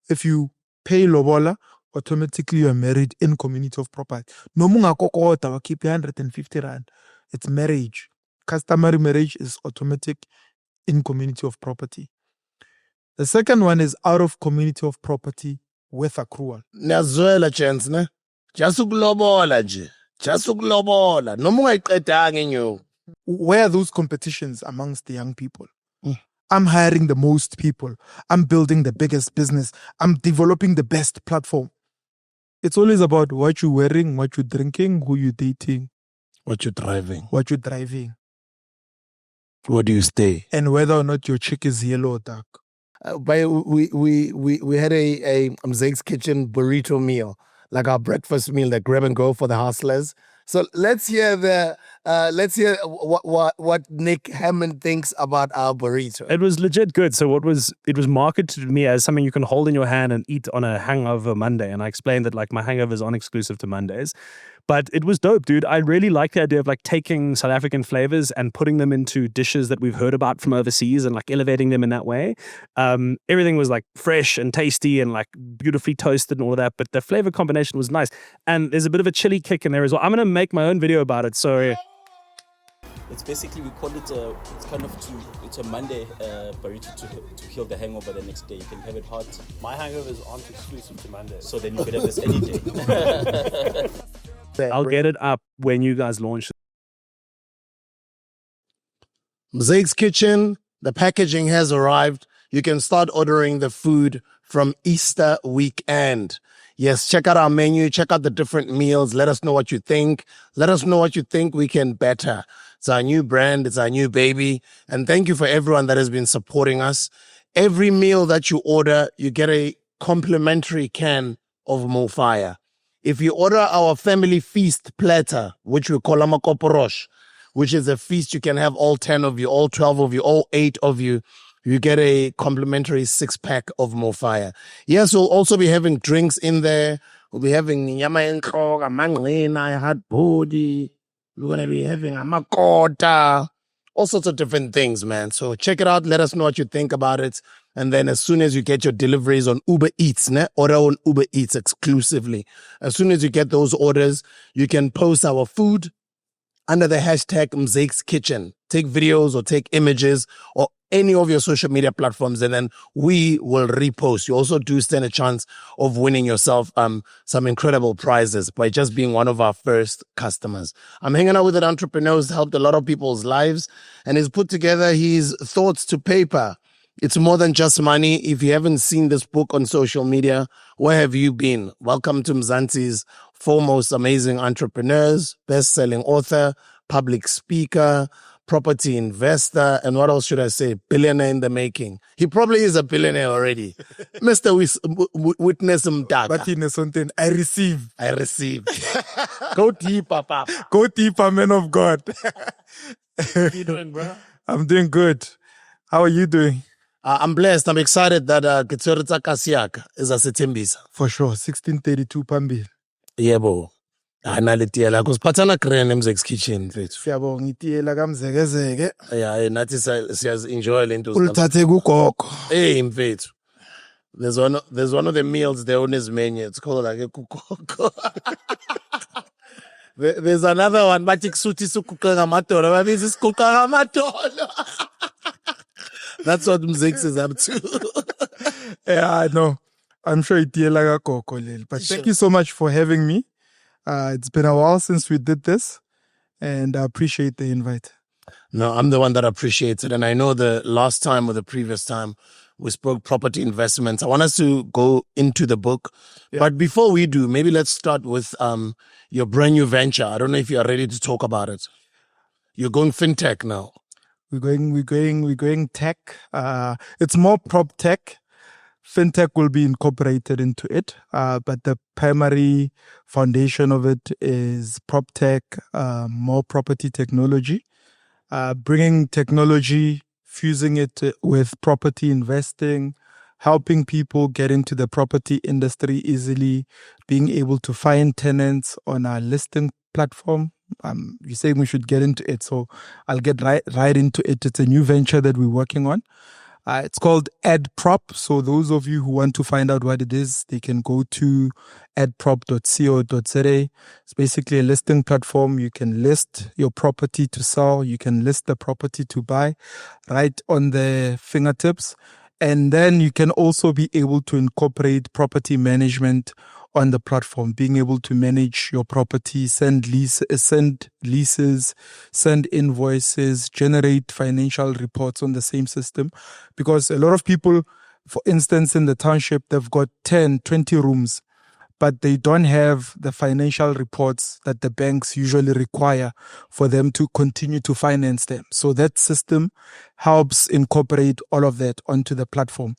if you pay lobola, automatically you are married in community of property. No munga kokota wa keep 150 rand. It's marriage. Customary marriage is automatic in community of property. The second one is out of community of property with accrual. Niyazwela chance ne. Just ukulobola nje. Just ukulobola. Noma ungayiqedanga inyoka. Where are those competitions amongst the young people? I'm hiring the most people. I'm building the biggest business. I'm developing the best platform. It's always about what you're wearing, what you're drinking, who you're dating, What you driving? what you're driving, Where do you stay? and whether or not your chick is yellow or dark. We had a Migs Kitchen burrito meal, like our breakfast meal, that grab and go for the hustlers. So let's hear what Nick Hammond thinks about our burrito. It was legit good. So it was marketed to me as something you can hold in your hand and eat on a hangover Monday. And I explained that like my hangovers aren't exclusive to Mondays. But it was dope, dude. I really like the idea of like taking South African flavors and putting them into dishes that we've heard about from overseas and like elevating them in that way. Everything was like fresh and tasty and like beautifully toasted and all of that. But the flavor combination was nice. And there's a bit of a chili kick in there as well. I'm going to make my own video about it. So it's basically, we call it it's a Monday burrito to heal the hangover the next day. You can have it hot. My hangovers aren't exclusive to Monday. So then you could have this any day. I'll get it up when you guys launch. Migs Kitchen, the packaging has arrived. You can start ordering the food from Easter weekend. Yes, check out our menu, check out the different meals. Let us know what you think. Let us know what you think we can better. It's our new brand. It's our new baby. And thank you for everyone that has been supporting us. Every meal that you order, you get a complimentary can of Mofire. If you order our family feast platter, which we call amakoporosh, which is a feast you can have all 10 of you, all 12 of you, all 8 of you, you get a complimentary 6-pack of Mofire. Yes, we'll also be having drinks in there. We'll be having nyama enhloko, amanqina, hard body. We're going to be having amakota. All sorts of different things, man. So check it out. Let us know what you think about it. And then as soon as you get your deliveries on Uber Eats, order on Uber Eats exclusively. As soon as you get those orders, you can post our food under the hashtag Migs Kitchen. Take videos or take images or any of your social media platforms, and then we will repost. You also do stand a chance of winning yourself some incredible prizes by just being one of our first customers. I'm hanging out with an entrepreneur who's helped a lot of people's lives and he's put together his thoughts to paper. It's more than just money. If you haven't seen this book on social media, where have you been? Welcome to Mzansi's foremost amazing entrepreneurs, best-selling author, public speaker, property investor, and what else should I say? Billionaire in the making. He probably is a billionaire already. Mr. Witness Mdaka. But in something, I receive. Go deeper, Papa. Go deeper, man of God. How you doing, bro? I'm doing good. How are you doing? I'm blessed. I'm excited that Kitsoritsa Kasiak is a Setimbisa. For sure. 1632 Pambi. Yebo. Analitiela kusiphathana grand Migs Kitchen mfethu. Siyabonga itiyela kamzekezeke. Yeah, nathi siyazi enjoy lento. Ulithathe kugogo. Hey mfethu. There's one of the meals there on his menu. It's called like a kukoko. There's another one, bathi kusuthi sukuka ngamadolo. Babizi sikuka ngamadolo. That's what Migs is up to. Yeah, I know. I'm sure itiyela kagogo leli. But thank you so much for having me. It's been a while since we did this, and I appreciate the invite. No, I'm the one that appreciates it. And I know the last time or the previous time we spoke property investments. I want us to go into the book. Yeah. But before we do, maybe let's start with your brand new venture. I don't know if you are ready to talk about it. You're going fintech now. We're going tech. It's more prop tech. Fintech will be incorporated into it, but the primary foundation of it is prop tech, more property technology, bringing technology, fusing it with property investing, helping people get into the property industry easily, being able to find tenants on our listing platform. You're saying we should get into it, so I'll get right into it. It's a new venture that we're working on. It's called AdProp. So those of you who want to find out what it is, they can go to adprop.co.za. It's basically a listing platform. You can list your property to sell. You can list the property to buy right on the fingertips. And then you can also be able to incorporate property management on the platform, being able to manage your property, send leases, send invoices, generate financial reports on the same system. Because a lot of people, for instance, in the township, they've got 10, 20 rooms, but they don't have the financial reports that the banks usually require for them to continue to finance them. So that system helps incorporate all of that onto the platform.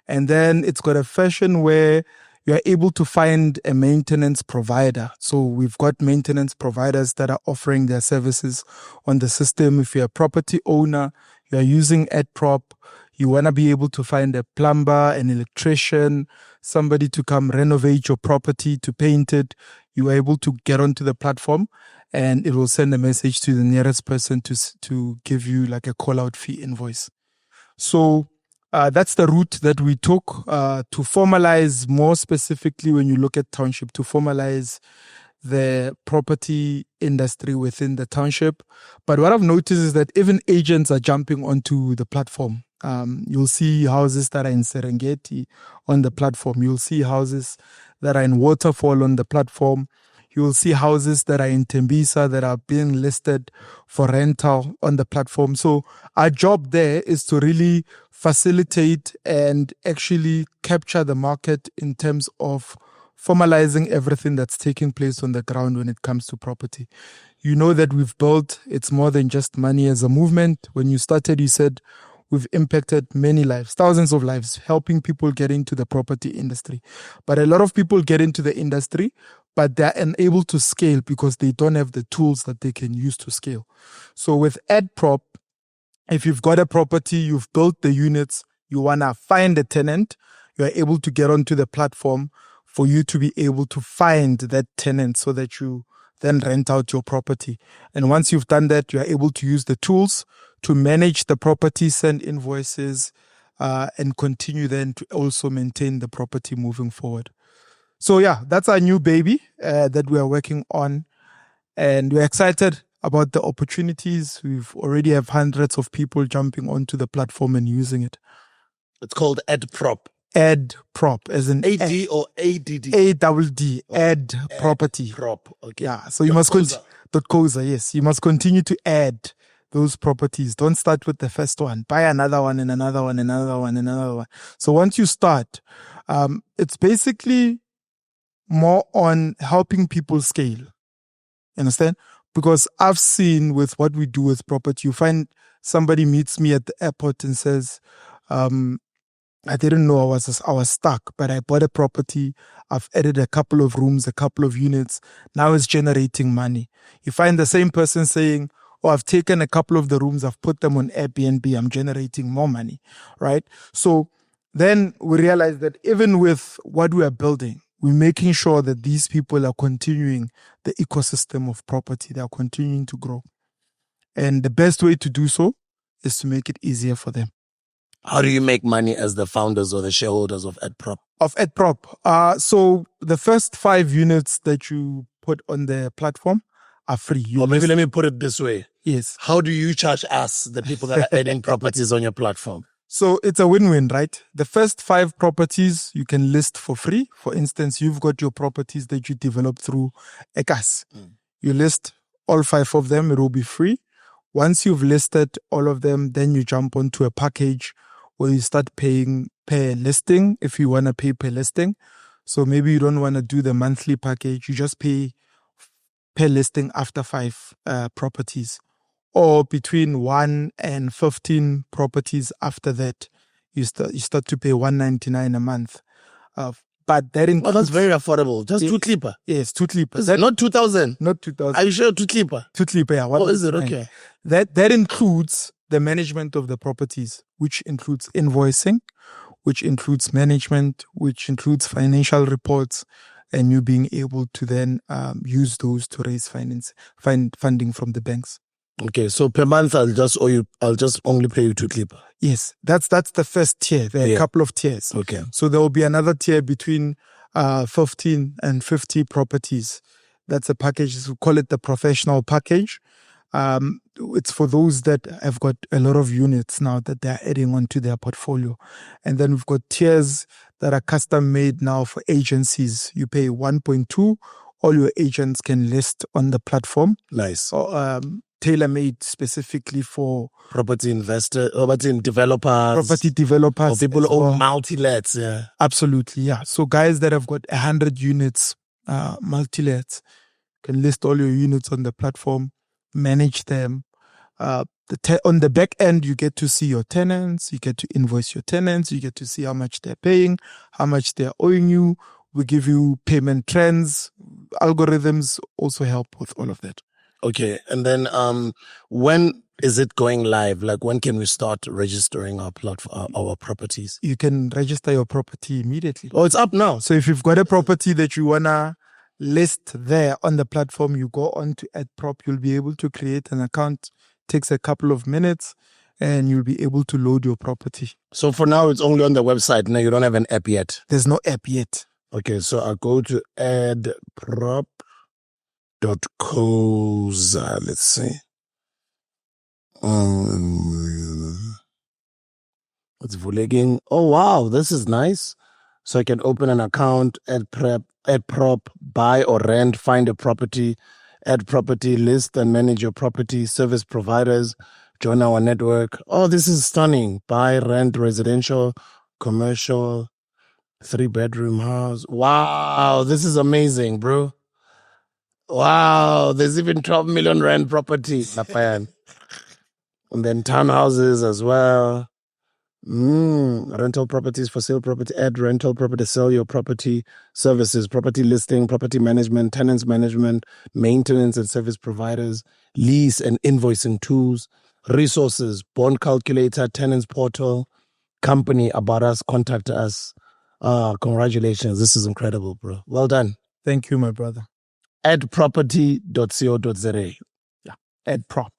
And then it's got a fashion where you are able to find a maintenance provider. So we've got maintenance providers that are offering their services on the system. If you're a property owner, you are using AdProp, you want to be able to find a plumber, an electrician, somebody to come renovate your property, to paint it, you are able to get onto the platform and it will send a message to the nearest person to give you like a call out fee invoice. So that's the route that we took to formalize, more specifically when you look at township, to formalize the property industry within the township. But what I've noticed is that even agents are jumping onto the platform. You'll see houses that are in Serengeti on the platform. You'll see houses that are in Waterfall on the platform. You will see houses that are in Tembisa that are being listed for rental on the platform. So our job there is to really facilitate and actually capture the market in terms of formalizing everything that's taking place on the ground when it comes to property. You know that we've built, it's more than just money as a movement. When you started, you said we've impacted many lives, thousands of lives, helping people get into the property industry. But a lot of people get into the industry, but they're unable to scale because they don't have the tools that they can use to scale. So with AdProp, if you've got a property, you've built the units, you want to find a tenant, you are able to get onto the platform for you to be able to find that tenant so that you then rent out your property. And once you've done that, you are able to use the tools to manage the property, send invoices, and continue then to also maintain the property moving forward. So yeah, that's our new baby that we are working on. And we're excited about the opportunities. We've already have hundreds of people jumping onto the platform and using it. It's called AdProp. AdProp, as in AD or ADD? ADD, Ad Property. Prop. Okay. Yeah, so you must .coza, yes. You must continue to add those properties. Don't start with the first one. Buy another one and another one, another one, another one. So once you start, it's basically more on helping people scale. Understand? Because I've seen with what we do with property, you find somebody meets me at the airport and says, I didn't know I was stuck, but I bought a property. I've added a couple of rooms, a couple of units. Now it's generating money. You find the same person saying, oh, I've taken a couple of the rooms, I've put them on Airbnb, I'm generating more money, right? So then we realize that even with what we are building, we're making sure that these people are continuing the ecosystem of property. They are continuing to grow. And the best way to do so is to make it easier for them. How do you make money as the founders or the shareholders of AdProp? Of AdProp. So the first 5 units that you put on the platform are free. Or maybe let me put it this way. Yes. How do you charge us, the people that are adding properties on your platform? So it's a win-win, right? The first 5 properties you can list for free. For instance, you've got your properties that you develop through ECAS. You list all 5 of them, it will be free. Once you've listed all of them, then you jump onto a package where you start paying per listing if you want to pay per listing. So maybe you don't want to do the monthly package, you just pay per listing after 5 properties. Or between 1 and 15 properties after that, you start to pay $199 a month. But that includes... Oh, that's very affordable. Just 2 clipper. Yes, 2 clippers. Not 2,000. Not 2,000. Are you sure 2 clipper? 2 clipper, yeah. Oh, is it? Okay. That includes the management of the properties, which includes invoicing, which includes management, which includes financial reports, and you being able to then use those to raise funding from the banks. Okay, so per month I'll just only pay you to clip. Yes, that's the first tier. There are a couple of tiers. Okay. So there will be another tier between 15 and 50 properties. That's a package. We call it the professional package. It's for those that have got a lot of units now that they're adding onto their portfolio. And then we've got tiers that are custom made now for agencies. You pay 1.2. All your agents can list on the platform. Nice. Or, tailor-made specifically for Property investor, property developers, property developers. or people as who well. own multi-lets. Yeah. Absolutely, yeah. So guys that have got 100 units, multi-lets, can list all your units on the platform, manage them. On the back end, you get to see your tenants, you get to invoice your tenants, you get to see how much they're paying, how much they're owing you. We give you payment trends. Algorithms also help with all of that. Okay, and then when is it going live? Like, when can we start registering our our properties? You can register your property immediately. Oh, it's up now. So if you've got a property that you wanna list there on the platform, you go on to AdProp, you'll be able to create an account. Takes a couple of minutes and you'll be able to load your property. So for now, it's only on the website. Now you don't have an app yet. There's no app yet. Okay, so I'll go to adprop.coza. Let's see. It's Vuleging. Oh, wow, this is nice. So I can open an account, AdProp, buy or rent, find a property, add property, list and manage your property, service providers, join our network. Oh, this is stunning. Buy, rent, residential, commercial, 3-bedroom house. Wow, this is amazing, bro. Wow, there's even 12 million rand property. And then townhouses as well. Rental properties, for sale property, add rental property, sell your property, services, property listing, property management, tenants management, maintenance and service providers, lease and invoicing tools, resources, bond calculator, tenants portal, company, about us, contact us. Congratulations. This is incredible, bro. Well done. Thank you, my brother. Adproperty.co.za. Yeah. AdProp.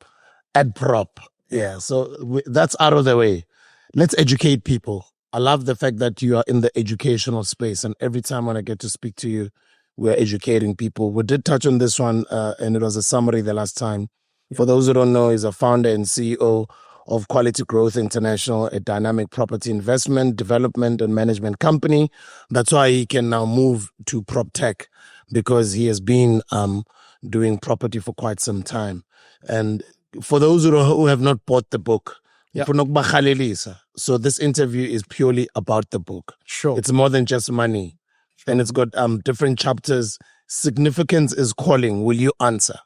AdProp. Yeah. So that's out of the way. Let's educate people. I love the fact that you are in the educational space. And every time when I get to speak to you, we're educating people. We did touch on this one, and it was a summary the last time. Yeah. For those who don't know, he's a founder and CEO of Quality Growth International, a dynamic property investment, development, and management company. That's why he can now move to prop tech, because he has been doing property for quite some time. And for those who have not bought the book, yeah. So this interview is purely about the book. Sure. It's more than just money. Sure. And it's got different chapters. Significance is calling. Will you answer?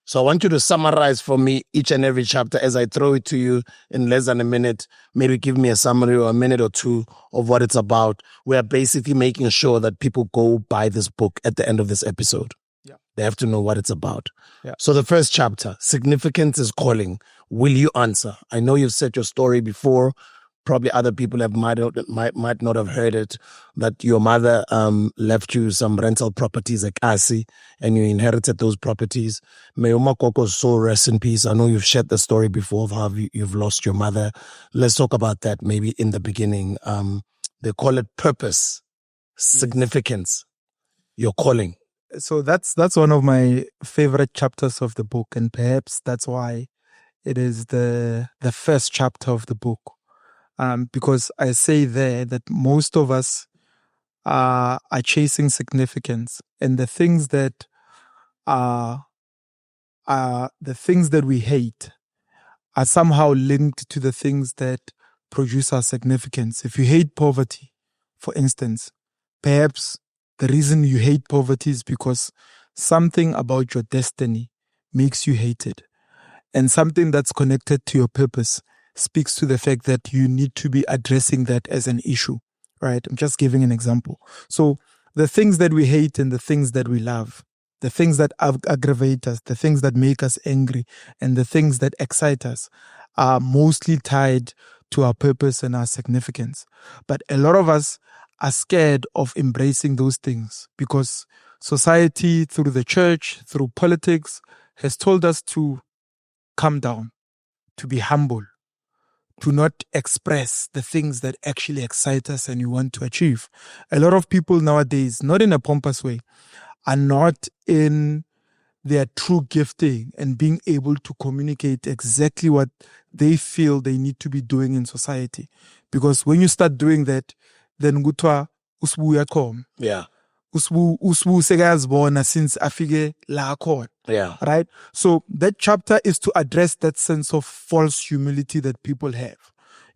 So I want you to summarize for me each and every chapter as I throw it to you in less than a minute. Maybe give me a summary or a minute or two of what it's about. We're basically making sure that people go buy this book at the end of this episode. Yeah. They have to know what it's about. Yeah. So the first chapter, significance is calling. Will you answer? I know you've said your story before. Probably other people might not have heard it, that your mother left you some rental properties at Kasi and you inherited those properties. May Umakoko's soul rest in peace. I know you've shared the story before of how you've lost your mother. Let's talk about that maybe in the beginning. They call it purpose, significance, your calling. So that's one of my favorite chapters of the book, and perhaps that's why it is the first chapter of the book. Because I say there that most of us are chasing significance, and the things that we hate are somehow linked to the things that produce our significance. If you hate poverty, for instance, perhaps the reason you hate poverty is because something about your destiny makes you hate it, and something that's connected to your purpose speaks to the fact that you need to be addressing that as an issue, right? I'm just giving an example. So the things that we hate and the things that we love, the things that aggravate us, the things that make us angry, and the things that excite us are mostly tied to our purpose and our significance. But a lot of us are scared of embracing those things because society, through the church, through politics, has told us to calm down, to be humble, to not express the things that actually excite us and you want to achieve. A lot of people nowadays, not in a pompous way, are not in their true gifting and being able to communicate exactly what they feel they need to be doing in society. Because when you start doing that, then gutwa usbu yakom. Yeah. Usbu segazbona since afige la akon. Yeah. Right? So that chapter is to address that sense of false humility that people have.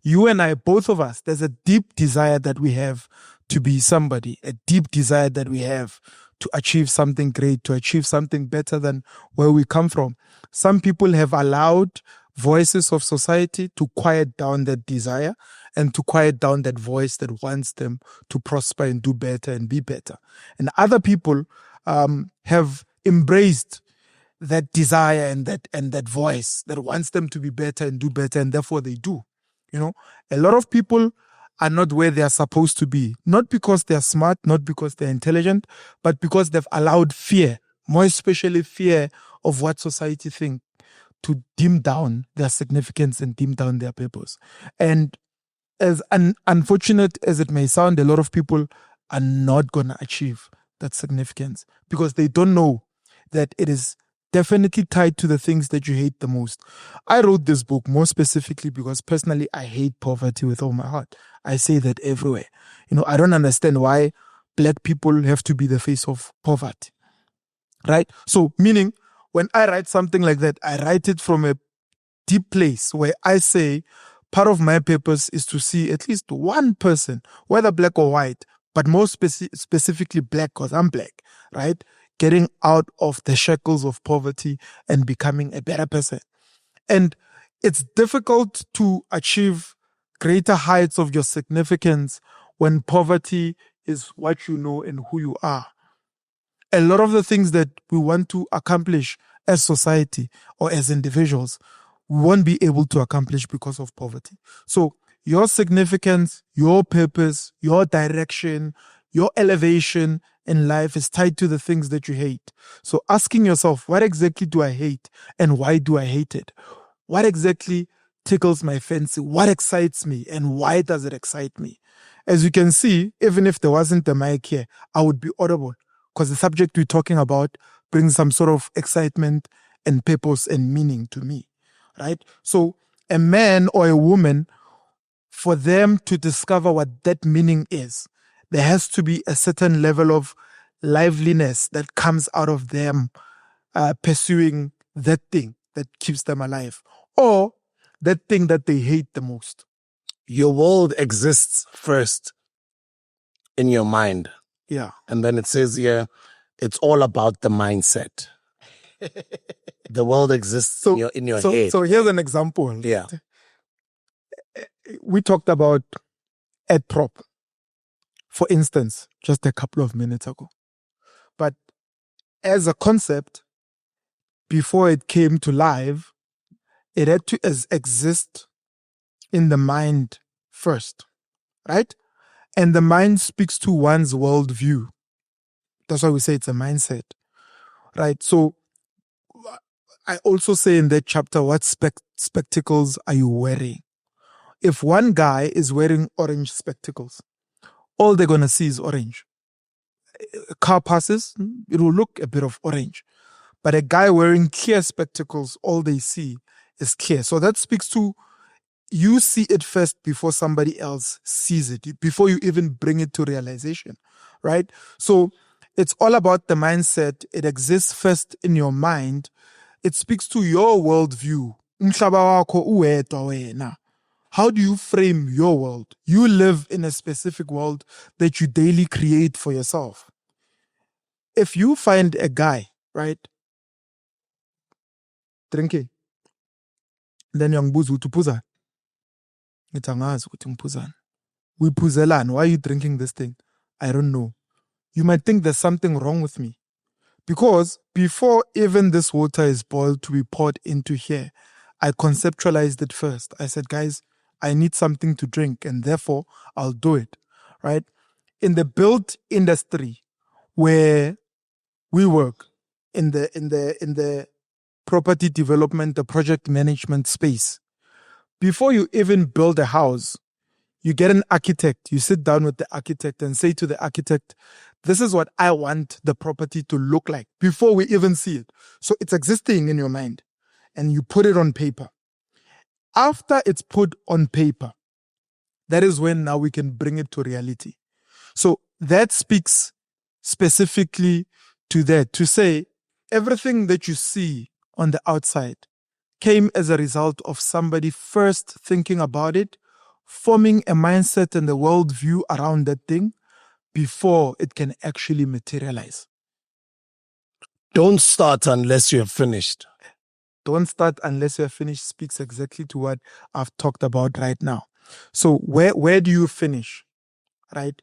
You and I, both of us, there's a deep desire that we have to be somebody, a deep desire that we have to achieve something great, to achieve something better than where we come from. Some people have allowed voices of society to quiet down that desire and to quiet down that voice that wants them to prosper and do better and be better. And other people have embraced that desire and that voice that wants them to be better and do better, and therefore they do. You know, a lot of people are not where they are supposed to be, not because they are smart, not because they're intelligent, but because they've allowed fear, more especially fear of what society thinks, to dim down their significance and dim down their purpose. And as unfortunate as it may sound, a lot of people are not going to achieve that significance because they don't know that it is definitely tied to the things that you hate the most. I wrote this book more specifically because personally I hate poverty with all my heart. I say that everywhere. You know, I don't understand why black people have to be the face of poverty. Right? So, meaning, when I write something like that, I write it from a deep place where I say part of my purpose is to see at least one person, whether black or white, but more specifically black because I'm black, right? Getting out of the shackles of poverty and becoming a better person. And it's difficult to achieve greater heights of your significance when poverty is what you know and who you are. A lot of the things that we want to accomplish as society or as individuals, we won't be able to accomplish because of poverty. So your significance, your purpose, your direction, your elevation in life is tied to the things that you hate. So asking yourself, what exactly do I hate and why do I hate it? What exactly tickles my fancy? What excites me and why does it excite me? As you can see, even if there wasn't a mic here, I would be audible because the subject we're talking about brings some sort of excitement and purpose and meaning to me, right? So a man or a woman, for them to discover what that meaning is, there has to be a certain level of liveliness that comes out of them pursuing that thing that keeps them alive or that thing that they hate the most. Your world exists first in your mind. Yeah. And then it says here, it's all about the mindset. The world exists in your head. So here's an example. Yeah. We talked about prop, for instance, just a couple of minutes ago. But as a concept, before it came to life, it had to exist in the mind first, right? And the mind speaks to one's worldview. That's why we say it's a mindset, right? So I also say in that chapter, what spectacles are you wearing? If one guy is wearing orange spectacles, all they're going to see is orange. A car passes, it will look a bit of orange. But a guy wearing clear spectacles, all they see is clear. So that speaks to you see it first before somebody else sees it, before you even bring it to realization, right? So it's all about the mindset. It exists first in your mind. It speaks to your worldview. How do you frame your world? You live in a specific world that you daily create for yourself. If you find a guy, right, drinking, then uyangbuza ukuthi uphuza. Ngithi angazi ukuthi ngiphuzani. Uyiphuzelani? Why are you drinking this thing? I don't know. You might think there's something wrong with me. Because before even this water is boiled to be poured into here, I conceptualized it first. I said, guys, I need something to drink and therefore I'll do it, right? In the build industry where we work, in the property development, the project management space. Before you even build a house, you get an architect, you sit down with the architect and say to the architect, this is what I want the property to look like before we even see it. So it's existing in your mind and you put it on paper. After it's put on paper, that is when now we can bring it to reality. So that speaks specifically to that, to say everything that you see on the outside came as a result of somebody first thinking about it, forming a mindset and a worldview around that thing before it can actually materialize. Don't start unless you have finished. Don't start unless you have finished speaks exactly to what I've talked about right now. So where do you finish, right?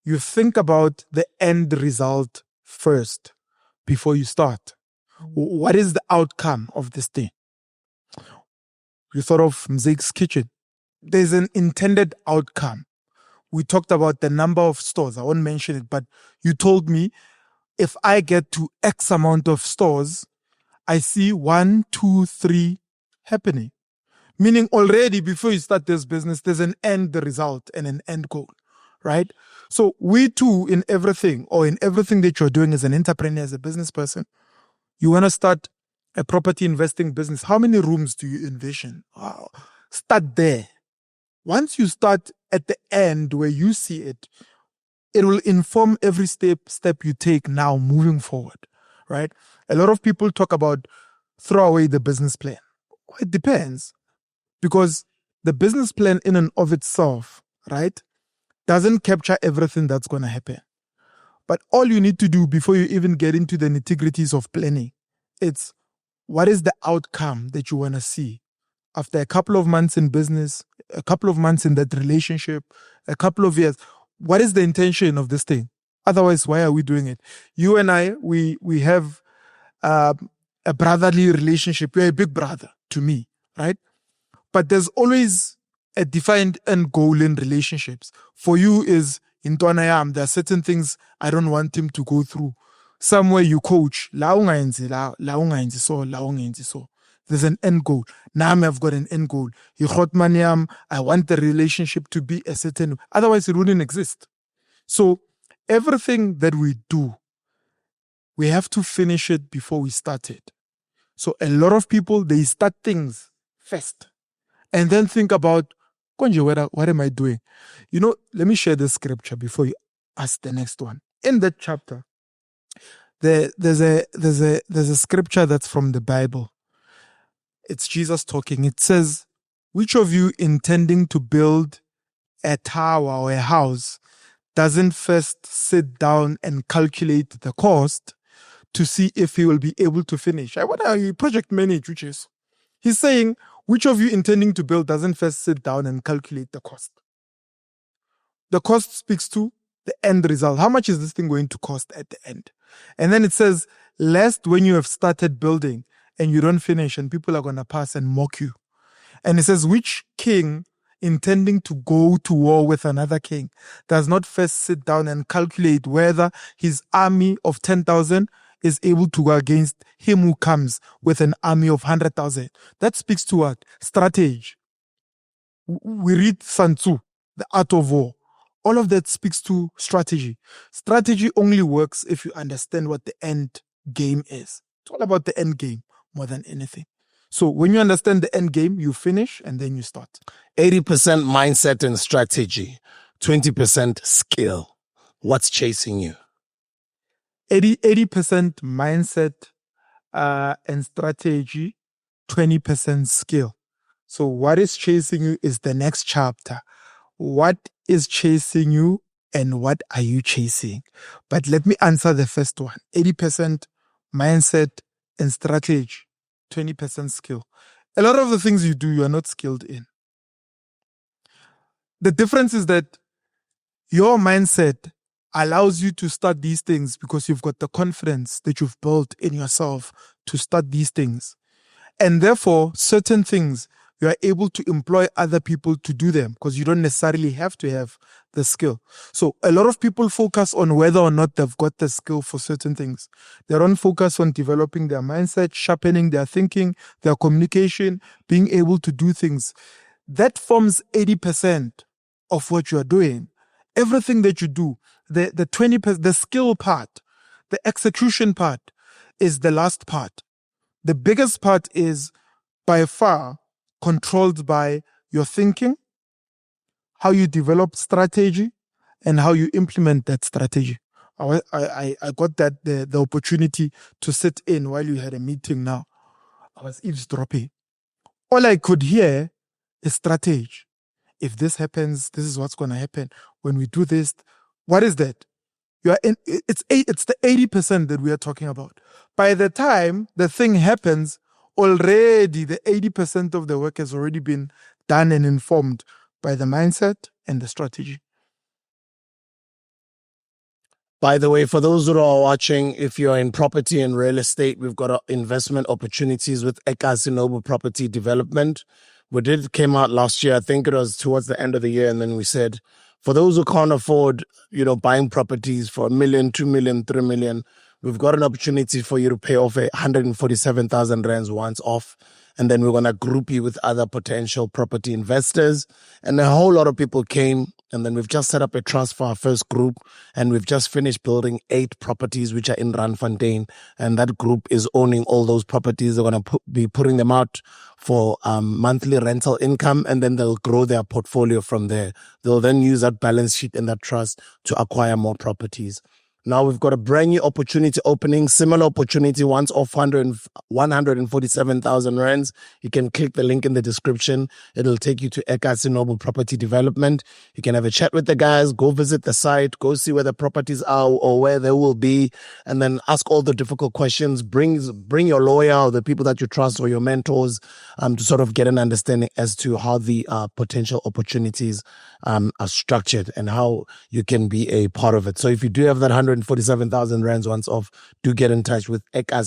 You think about the end result first before you start. What is the outcome of this thing? You thought of Mzig's kitchen. There's an intended outcome. We talked about the number of stores. I won't mention it, but you told me if I get to X amount of stores, I see 1, 2, 3 happening. Meaning already before you start this business, there's an end result and an end goal, right? So we too, in everything that you're doing as an entrepreneur, as a business person, you want to start a property investing business. How many rooms do you envision? Wow. Start there. Once you start at the end where you see it, it will inform every step you take now moving forward, right? A lot of people talk about throw away the business plan. It depends, because the business plan in and of itself, right, doesn't capture everything that's going to happen. But all you need to do before you even get into the nitty-gritties of planning, it's what is the outcome that you want to see after a couple of months in business, a couple of months in that relationship, a couple of years. What is the intention of this thing? Otherwise, why are we doing it? You and I, we have a brotherly relationship. You're a big brother to me, right? But there's always a defined end goal in relationships. For you is, in Tonayam, there are certain things I don't want him to go through. Somewhere you coach, so. There's an end goal. Now I've got an end goal. I want the relationship to be a certain, otherwise it wouldn't exist. So everything that we do, we have to finish it before we start it. So a lot of people, they start things first and then think about, Konje, what am I doing? You know, let me share the scripture before you ask the next one. In that chapter, there's a scripture that's from the Bible. It's Jesus talking. It says, which of you intending to build a tower or a house doesn't first sit down and calculate the cost to see if he will be able to finish? I wonder how you project manage, which is, he's saying, which of you intending to build doesn't first sit down and calculate the cost? The cost speaks to the end result. How much is this thing going to cost at the end? And then it says, lest when you have started building and you don't finish and people are going to pass and mock you. And it says, which king intending to go to war with another king does not first sit down and calculate whether his army of 10,000 is able to go against him who comes with an army of 100,000. That speaks to what? Strategy. We read Sun Tzu, The Art of War. All of that speaks to strategy. Strategy only works if you understand what the end game is. It's all about the end game more than anything. So when you understand the end game, you finish and then you start. 80% mindset and strategy, 20% skill. What's chasing you? 80% mindset and strategy, 20% skill. So what is chasing you is the next chapter. What is chasing you and what are you chasing? But let me answer the first one. 80% mindset and strategy, 20% skill. A lot of the things you do, you are not skilled in. The difference is that your mindset allows you to start these things because you've got the confidence that you've built in yourself to start these things. And therefore, certain things you are able to employ other people to do them because you don't necessarily have to have the skill. So a lot of people focus on whether or not they've got the skill for certain things. They don't focus on developing their mindset, sharpening their thinking, their communication, being able to do things. That forms 80% of what you are doing. Everything that you do, the 20%, the skill part, the execution part is the last part. The biggest part is by far controlled by your thinking, how you develop strategy, and how you implement that strategy. I got that the opportunity to sit in while you had a meeting now. I was eavesdropping. All I could hear is strategy. If this happens, this is what's going to happen. When we do this, what is that? It's the 80% that we are talking about. By the time the thing happens, already the 80% of the work has already been done and informed by the mindset and the strategy. By the way, for those who are watching, if you're in property and real estate, we've got investment opportunities with Noble Property Development. We came out last year. I think it was towards the end of the year. And then we said, for those who can't afford, buying properties for $1 million, 2 million, 3 million, we've got an opportunity for you to pay off 147,000 rands once off. And then we're going to group you with other potential property investors. And a whole lot of people came. And then we've just set up a trust for our first group. And we've just finished building 8 properties, which are in Randfontein. And that group is owning all those properties. They're going to be putting them out for monthly rental income. And then they'll grow their portfolio from there. They'll then use that balance sheet and that trust to acquire more properties. Now we've got a brand new opportunity opening, similar opportunity once off 147,000 rands. You can click the link in the description. It'll take you to Noble Property Development. You can have a chat with the guys, go visit the site, go see where the properties are or where they will be, and then ask all the difficult questions. Bring your lawyer or the people that you trust or your mentors to sort of get an understanding as to how the potential opportunities are structured and how you can be a part of it. So if you do have that 147,000 rands once off, do get in touch with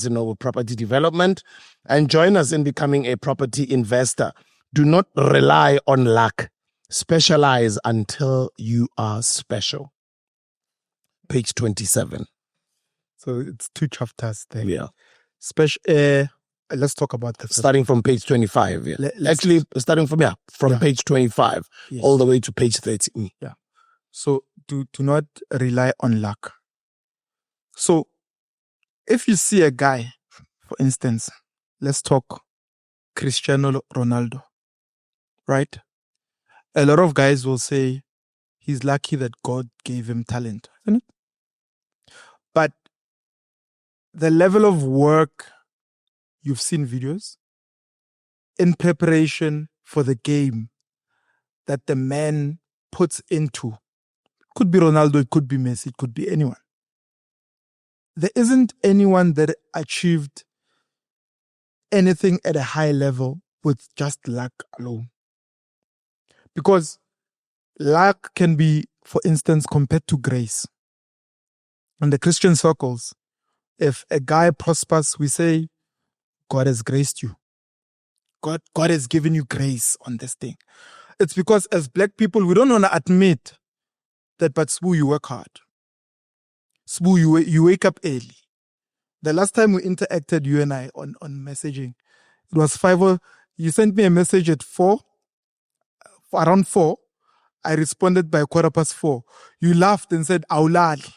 Noble Property Development and join us in becoming a property investor. Do not rely on luck. Specialize until you are special. Page 27. So it's 2 chapters there. Yeah. Let's talk about that. Starting from page 25. Yeah. Actually, starting from page 25 Yes. all the way to page 30. Yeah. So do not rely on luck. So if you see a guy, for instance, let's talk Cristiano Ronaldo, right? A lot of guys will say he's lucky that God gave him talent, isn't it? But the level of work, you've seen videos in preparation for the game that the man puts into. Could be Ronaldo, it could be Messi, it could be anyone. There isn't anyone that achieved anything at a high level with just luck alone. Because luck can be, for instance, compared to grace. In the Christian circles, if a guy prospers, we say, God has graced you. God has given you grace on this thing. It's because as black people, we don't want to admit that, but Sbu, you work hard. Sbu, you wake up early. The last time we interacted, you and I, on messaging, it was 5. You sent me a message at 4, around 4. I responded by 4:15. You laughed and said, Aulali.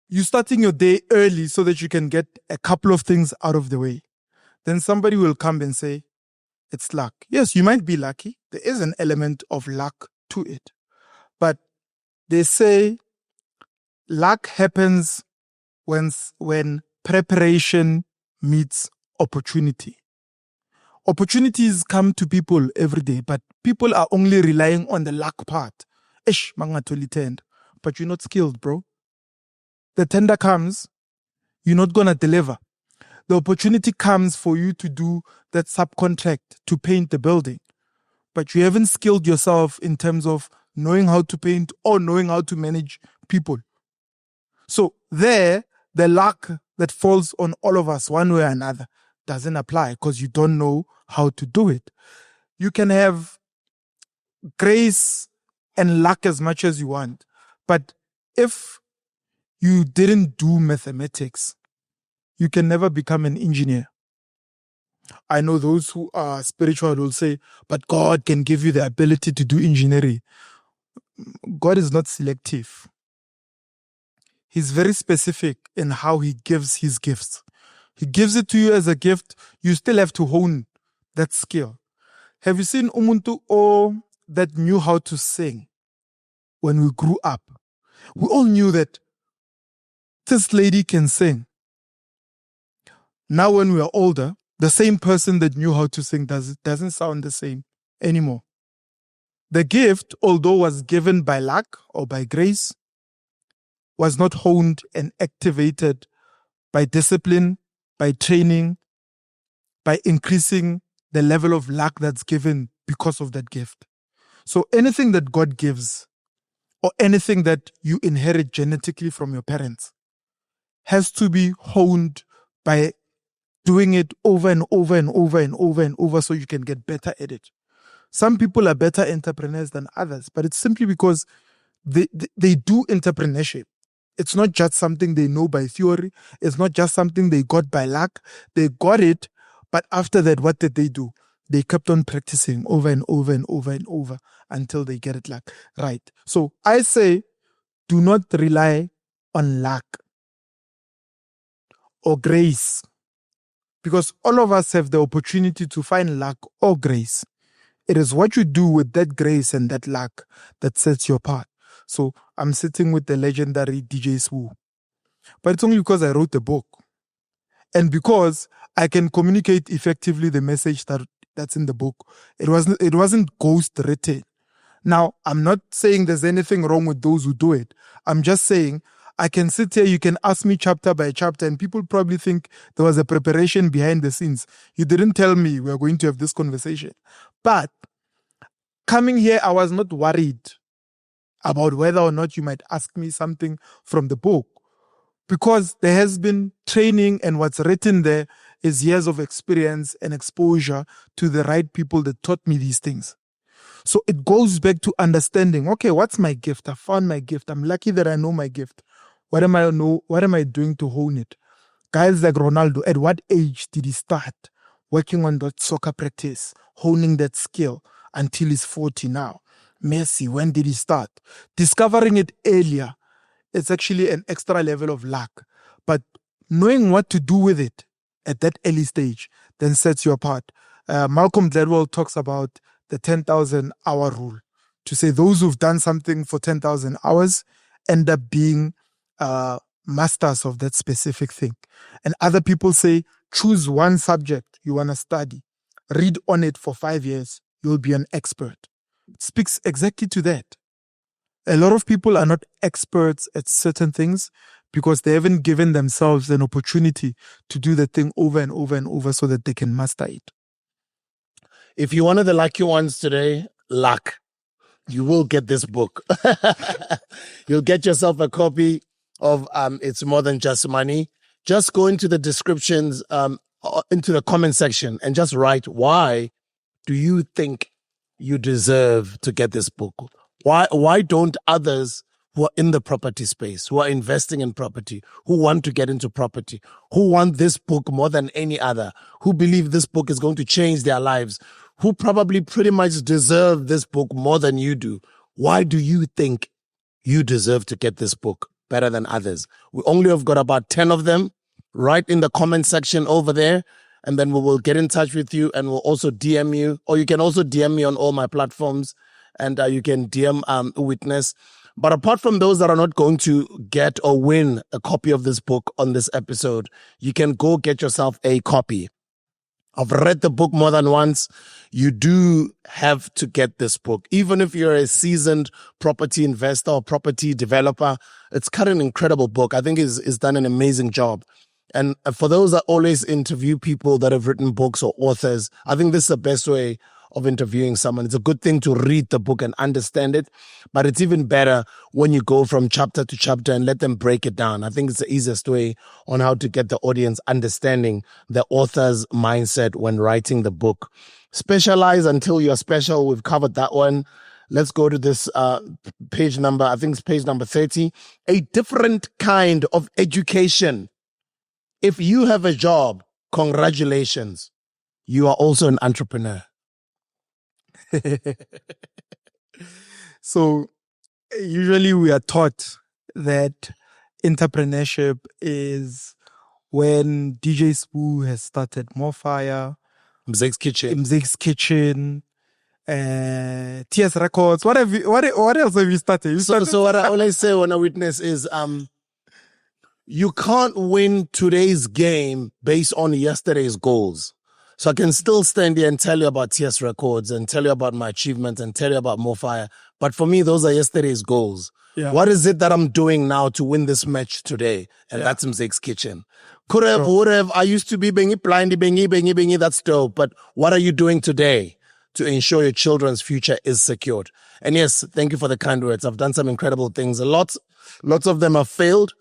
You're starting your day early so that you can get a couple of things out of the way. Then somebody will come and say, it's luck. Yes, you might be lucky. There is an element of luck to it. But they say luck happens when preparation meets opportunity. Opportunities come to people every day, but people are only relying on the luck part. But you're not skilled, bro. The tender comes, you're not going to deliver. The opportunity comes for you to do that subcontract to paint the building. But you haven't skilled yourself in terms of knowing how to paint or knowing how to manage people. So the luck that falls on all of us one way or another, doesn't apply because you don't know how to do it. You can have grace and luck as much as you want, but if you didn't do mathematics, you can never become an engineer. I know those who are spiritual will say, but God can give you the ability to do engineering. God is not selective. He's very specific in how he gives his gifts. He gives it to you as a gift. You still have to hone that skill. Have you seen umuntu that knew how to sing when we grew up? We all knew that this lady can sing. Now when we are older, the same person that knew how to sing doesn't sound the same anymore. The gift, although was given by luck or by grace, was not honed and activated by discipline, by training, by increasing the level of luck that's given because of that gift. So anything that God gives or anything that you inherit genetically from your parents has to be honed by doing it over and over and over and over and over so you can get better at it. Some people are better entrepreneurs than others, but it's simply because they do entrepreneurship. It's not just something they know by theory. It's not just something they got by luck. They got it, but after that, what did they do? They kept on practicing over and over and over and over until they get it right. So I say, do not rely on luck or grace, because all of us have the opportunity to find luck or grace. It is what you do with that grace and that luck that sets you apart. So I'm sitting with the legendary DJ Swoo. But it's only because I wrote the book. And because I can communicate effectively the message that's in the book. It wasn't ghost written. Now, I'm not saying there's anything wrong with those who do it. I'm just saying I can sit here, you can ask me chapter by chapter, and people probably think there was a preparation behind the scenes. You didn't tell me we are going to have this conversation. But coming here, I was not worried about whether or not you might ask me something from the book, because there has been training, and what's written there is years of experience and exposure to the right people that taught me these things. So it goes back to understanding, okay, what's my gift? I found my gift. I'm lucky that I know my gift. What am I doing to hone it? Guys like Ronaldo, at what age did he start working on that soccer practice, honing that skill until he's 40 now? Messi, when did he start? Discovering it earlier, it's actually an extra level of luck. But knowing what to do with it at that early stage then sets you apart. Malcolm Gladwell talks about the 10,000 hour rule, to say those who've done something for 10,000 hours end up being masters of that specific thing. And other people say, choose one subject you want to study, read on it for 5 years, you'll be an expert. It speaks exactly to that. A lot of people are not experts at certain things because they haven't given themselves an opportunity to do the thing over and over and over so that they can master it. If you're one of the lucky ones today, luck, you will get this book. You'll get yourself a copy of It's More Than Just Money. Just go into the descriptions, into the comment section, and just write, why do you think you deserve to get this book? Why don't others who are in the property space, who are investing in property, who want to get into property, who want this book more than any other, who believe this book is going to change their lives, who probably pretty much deserve this book more than you do, why do you think you deserve to get this book better than others? We only have got about 10 of them. Right in the comment section over there, and then we will get in touch with you, and we'll also DM you, or you can also DM me on all my platforms, and you can DM Witness. But apart from those that are not going to get or win a copy of this book on this episode, you can go get yourself a copy. I've read the book more than once. You do have to get this book. Even if you're a seasoned property investor or property developer, it's kind of an incredible book. I think it's done an amazing job. And for those that always interview people that have written books or authors, I think this is the best way of interviewing someone. It's a good thing to read the book and understand it, but it's even better when you go from chapter to chapter and let them break it down. I think it's the easiest way on how to get the audience understanding the author's mindset when writing the book. Specialize until you're special. We've covered that one. Let's go to this page number. I think it's page number 30. A different kind of education. If you have a job, congratulations. You are also an entrepreneur. So usually we are taught that entrepreneurship is when DJ Spoo has started More Fire, Mzeg's Kitchen, TS Records. What else have you started? So what I always say when I witness is you can't win today's game based on yesterday's goals. So I can still stand here and tell you about TS Records and tell you about my achievements and tell you about More Fire. But for me, those are yesterday's goals. Yeah. What is it that I'm doing now to win this match today? And that's Mzeg's Kitchen. Could have, would have. I used to be bengi, bengi. That's dope. But what are you doing today to ensure your children's future is secured? And yes, thank you for the kind words. I've done some incredible things. Lots of them have failed,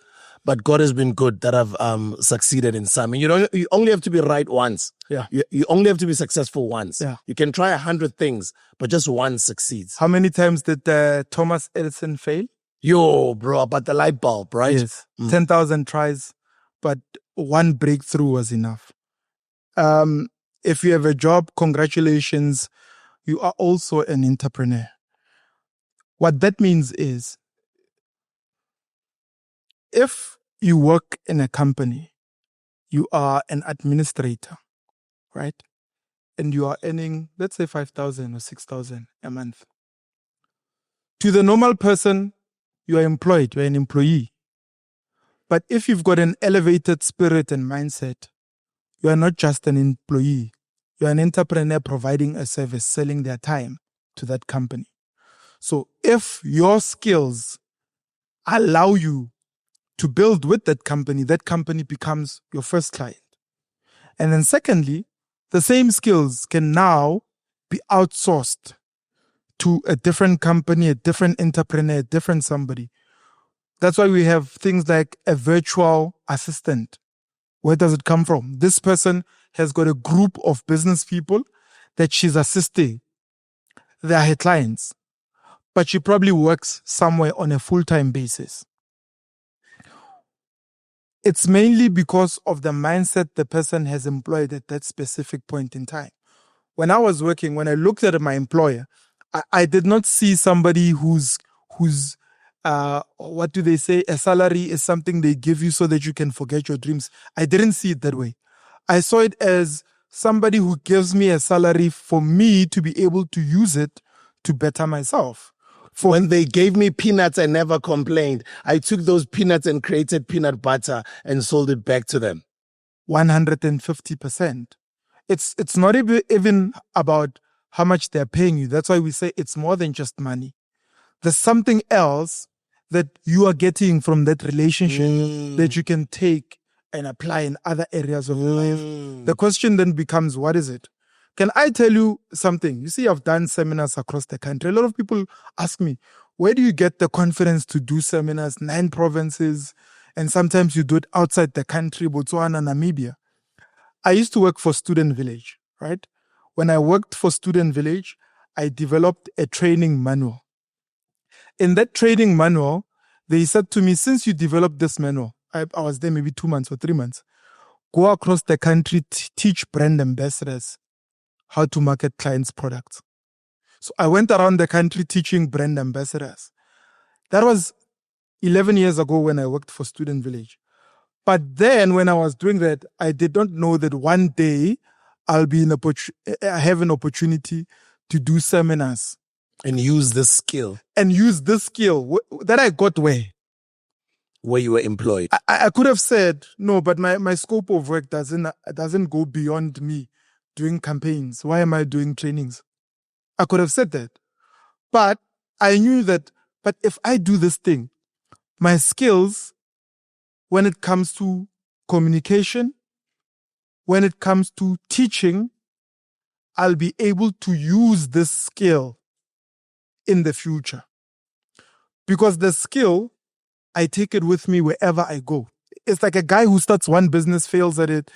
but God has been good that I've succeeded in some. And you only have to be right once. Yeah. You only have to be successful once. Yeah. You can try 100 things, but just one succeeds. How many times did Thomas Edison fail? Yo, bro, but the light bulb, right? Yes. 10,000 tries, but one breakthrough was enough. If you have a job, congratulations. You are also an entrepreneur. What that means is, if you work in a company, you are an administrator, right? And you are earning, let's say, 5,000 or 6,000 a month. To the normal person, you are employed, you're an employee. But if you've got an elevated spirit and mindset, you are not just an employee. You're an entrepreneur providing a service, selling their time to that company. So if your skills allow you to build with that company becomes your first client. And then secondly, the same skills can now be outsourced to a different company, a different entrepreneur, a different somebody. That's why we have things like a virtual assistant. Where does it come from? This person has got a group of business people that she's assisting. They are her clients. But she probably works somewhere on a full-time basis. It's mainly because of the mindset the person has employed at that specific point in time. When I was working, when I looked at my employer, I did not see somebody who's what do they say? A salary is something they give you so that you can forget your dreams. I didn't see it that way. I saw it as somebody who gives me a salary for me to be able to use it to better myself. When they gave me peanuts, I never complained. I took those peanuts and created peanut butter and sold it back to them. 150%. It's not even about how much they're paying you. That's why we say it's more than just money. There's something else that you are getting from that relationship that you can take and apply in other areas of life. The question then becomes, what is it? Can I tell you something? You see, I've done seminars across the country. A lot of people ask me, where do you get the confidence to do seminars, 9 provinces, and sometimes you do it outside the country, Botswana, Namibia. I used to work for Student Village, right? When I worked for Student Village, I developed a training manual. In that training manual, they said to me, since you developed this manual, I was there maybe 2 months or 3 months, go across the country, teach brand ambassadors how to market clients' products. So I went around the country teaching brand ambassadors. That was 11 years ago when I worked for Student Village. But then when I was doing that, I did not know that one day I'll be have an opportunity to do seminars. And use this skill. And use this skill that I got where? Where you were employed. I could have said, no, but my scope of work doesn't go beyond me doing campaigns. Why am I doing trainings? I could have said that. But I knew that, but if I do this thing, my skills, when it comes to communication, when it comes to teaching, I'll be able to use this skill in the future. Because the skill, I take it with me wherever I go. It's like a guy who starts one business, fails at it,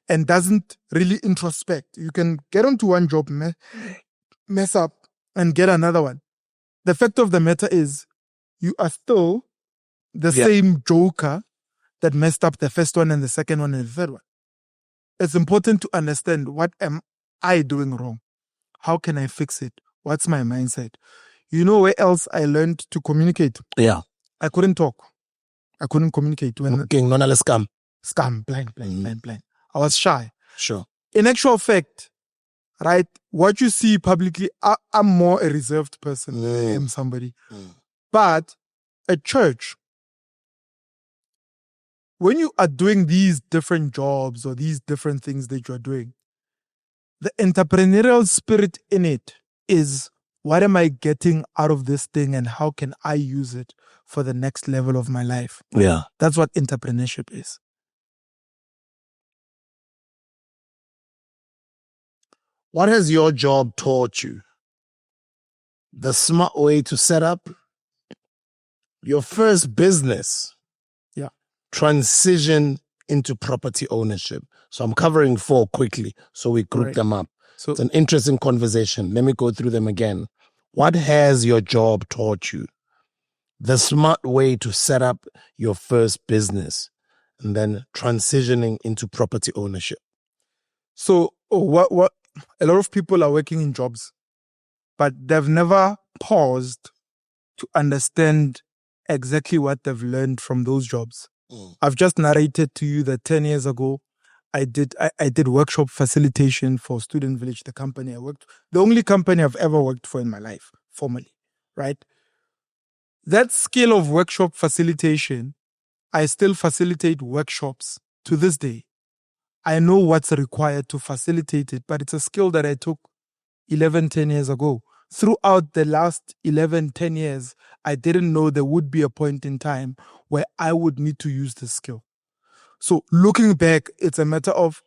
and doesn't really introspect. You can get onto one job, mess up, and get another one. The fact of the matter is, you are still the same joker that messed up the first one and the second one and the third one. It's important to understand, what am I doing wrong? How can I fix it? What's my mindset? You know where else I learned to communicate? Yeah. I couldn't talk. I couldn't communicate. When Scam. Blind. I was shy. Sure. In actual fact, right, what you see publicly, I'm more a reserved person than I am somebody. But at church, when you are doing these different jobs or these different things that you are doing, the entrepreneurial spirit in it is, what am I getting out of this thing and how can I use it for the next level of my life? Yeah. That's what entrepreneurship is. What has your job taught you? The smart way to set up your first business. Yeah. Transition into property ownership. So I'm covering 4 quickly, so we group them up. So It's an interesting conversation. Let me go through them again. What has your job taught you? The smart way to set up your first business, and then transitioning into property ownership. what a lot of people are working in jobs, but they've never paused to understand exactly what they've learned from those jobs. I've just narrated to you that 10 years ago, I did workshop facilitation for Student Village, the company I worked, the only company I've ever worked for in my life, formally, right? That skill of workshop facilitation, I still facilitate workshops to this day. I know what's required to facilitate it, but it's a skill that I took 11, 10 years ago. Throughout the last 11, 10 years, I didn't know there would be a point in time where I would need to use this skill. So looking back, it's a matter of,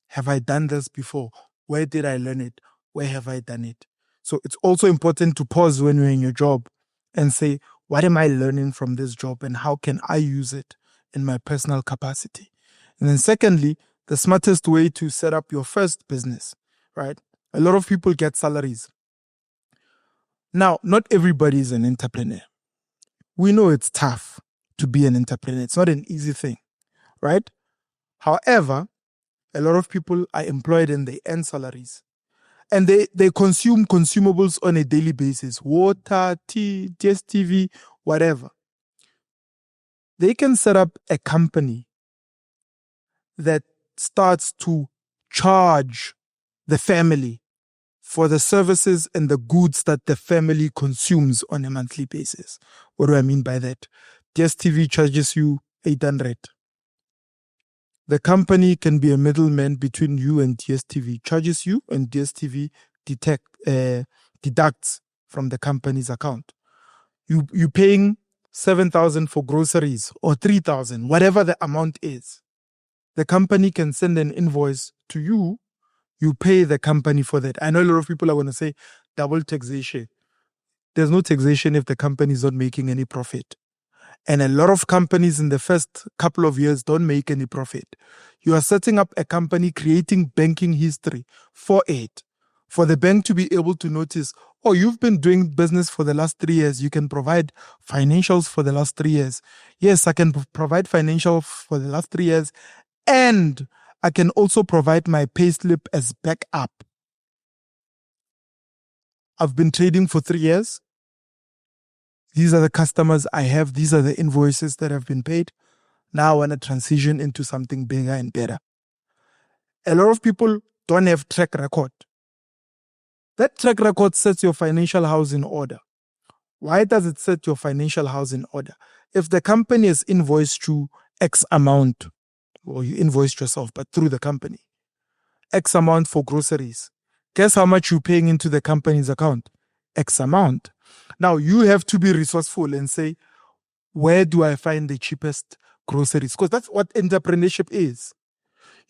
have I done this before? Where did I learn it? Where have I done it? So it's also important to pause when you're in your job and say, what am I learning from this job and how can I use it in my personal capacity? And then secondly, the smartest way to set up your first business, right? A lot of people get salaries. Now, not everybody is an entrepreneur. We know it's tough to be an entrepreneur. It's not an easy thing, right? However, a lot of people are employed and they earn salaries. And they consume consumables on a daily basis. Water, tea, DSTV, whatever. They can set up a company that starts to charge the family for the services and the goods that the family consumes on a monthly basis. What do I mean by that? DSTV charges you 800. The company can be a middleman between you and DSTV, charges you, and DSTV deducts from the company's account. You paying 7,000 for groceries or 3,000, whatever the amount is. The company can send an invoice to you. You pay the company for that. I know a lot of people are going to say double taxation. There's no taxation if the company is not making any profit. And a lot of companies in the first couple of years don't make any profit. You are setting up a company, creating banking history for it, for the bank to be able to notice, oh, you've been doing business for the last 3 years. You can provide financials for the last 3 years. Yes, I can provide financials for the last 3 years. And I can also provide my payslip as backup. I've been trading for 3 years. These are the customers I have. These are the invoices that have been paid. Now I want to transition into something bigger and better. A lot of people don't have track record. That track record sets your financial house in order. Why does it set your financial house in order? If the company is invoiced you X amount, or you invoiced yourself, but through the company, X amount for groceries, guess how much you're paying into the company's account? X amount. Now you have to be resourceful and say, where do I find the cheapest groceries? Because that's what entrepreneurship is.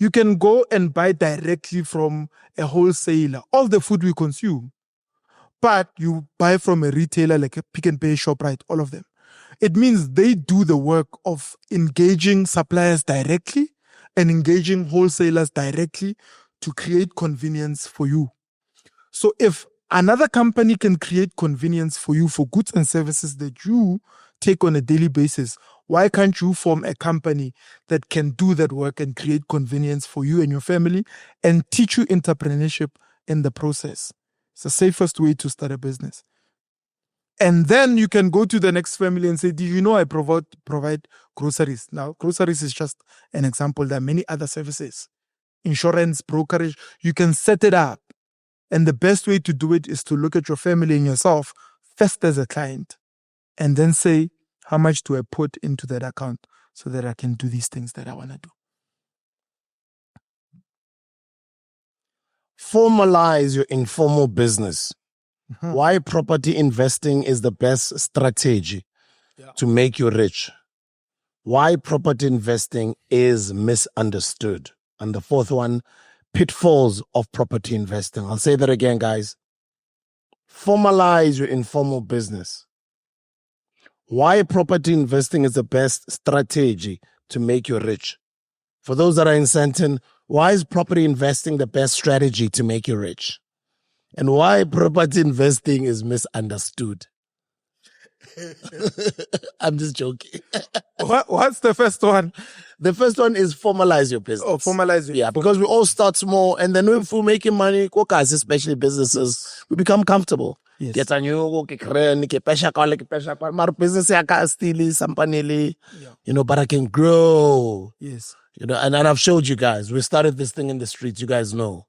You can go and buy directly from a wholesaler, all the food we consume. But you buy from a retailer like a Pick and Pay, ShopRite, all of them. It means they do the work of engaging suppliers directly and engaging wholesalers directly to create convenience for you. So if another company can create convenience for you for goods and services that you take on a daily basis, why can't you form a company that can do that work and create convenience for you and your family and teach you entrepreneurship in the process? It's the safest way to start a business. And then you can go to the next family and say, do you know I provide groceries? Now, groceries is just an example. There are many other services. Insurance, brokerage, you can set it up. And the best way to do it is to look at your family and yourself first as a client and then say, how much do I put into that account so that I can do these things that I want to do? Formalize your informal business. Mhm. Why property investing is the best strategy to make you rich. Why property investing is misunderstood. And the fourth one, pitfalls of property investing. I'll say that again, guys. Formalize your informal business. Why property investing is the best strategy to make you rich. For those that are in Sandton, why is property investing the best strategy to make you rich? And why property investing is misunderstood. I'm just joking. What's the first one? The first one is formalize your business. Oh, formalize it. Yeah, because we all start small, and then if we're making money, guys, especially businesses, we become comfortable. Yes. Get a new business, but I can grow. Yes. And I've showed you guys. We started this thing in the streets. You guys know.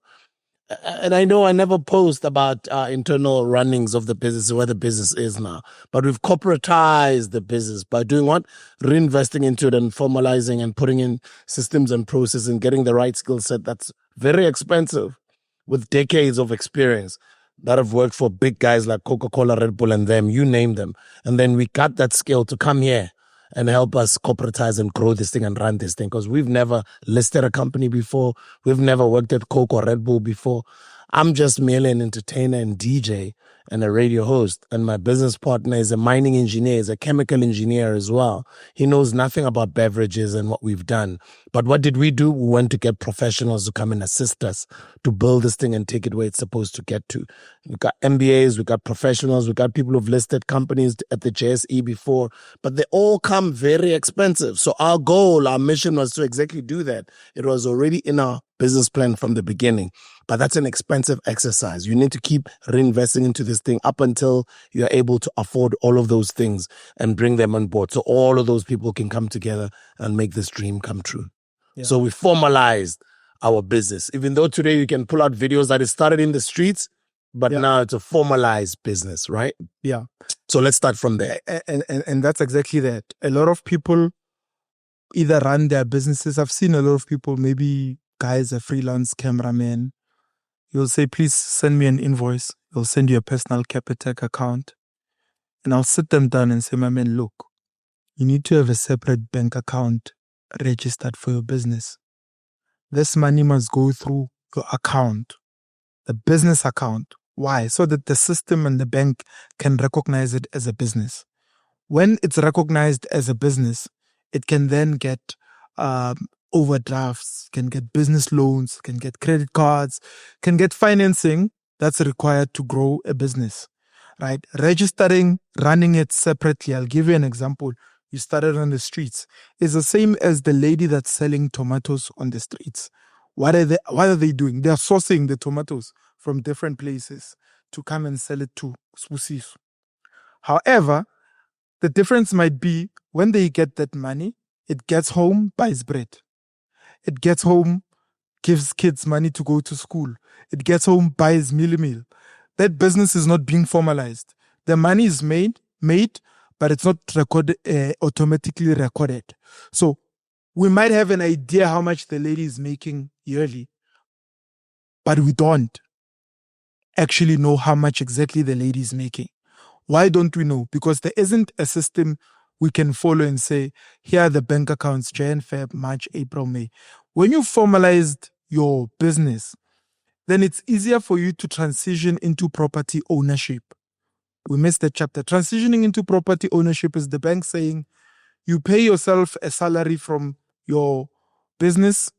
And I know I never post about internal runnings of the business, where the business is now. But we've corporatized the business by doing what? Reinvesting into it and formalizing and putting in systems and processes and getting the right skill set that's very expensive with decades of experience that have worked for big guys like Coca-Cola, Red Bull, and them, you name them. And then we got that skill to come here and help us corporatize and grow this thing and run this thing, because we've never listed a company before. We've never worked at Coke or Red Bull before. I'm just merely an entertainer and DJ and a radio host. And my business partner is a mining engineer, is a chemical engineer as well. He knows nothing about beverages and what we've done. But what did we do? We went to get professionals to come and assist us to build this thing and take it where it's supposed to get to. We got MBAs, we got professionals, we got people who've listed companies at the JSE before, but they all come very expensive. So our goal, our mission was to exactly do that. It was already in our business plan from the beginning, but that's an expensive exercise. You need to keep reinvesting into this thing up until you're able to afford all of those things and bring them on board. So all of those people can come together and make this dream come true. Yeah. So we formalized our business, even though today you can pull out videos that it started in the streets, but now it's a formalized business, right? Yeah. So let's start from there. And that's exactly that. A lot of people either run their businesses. I've seen a lot of people, maybe guys, a freelance cameraman. You'll say, please send me an invoice. They'll send you a personal Capitec account. And I'll sit them down and say, my man, look, you need to have a separate bank account registered for your business. This money must go through your account, the business account. Why? So that the system and the bank can recognize it as a business. When it's recognized as a business, it can then get overdrafts, can get business loans, can get credit cards, can get financing that's required to grow a business, right? Registering, running it separately. I'll give you an example. You started on the streets. It's the same as the lady that's selling tomatoes on the streets. What are they doing? They're sourcing the tomatoes from different places to come and sell it to Spusiso. However, the difference might be when they get that money, it gets home, buys bread. It gets home, gives kids money to go to school. It gets home, buys meal. That business is not being formalized. The money is made, but it's not automatically recorded. So we might have an idea how much the lady is making yearly, but we don't actually know how much exactly the lady is making. Why don't we know? Because there isn't a system we can follow and say, here are the bank accounts, Jan, Feb, March, April, May. When you formalized your business, then it's easier for you to transition into property ownership. We missed that chapter. Transitioning into property ownership is the bank saying you pay yourself a salary from your business,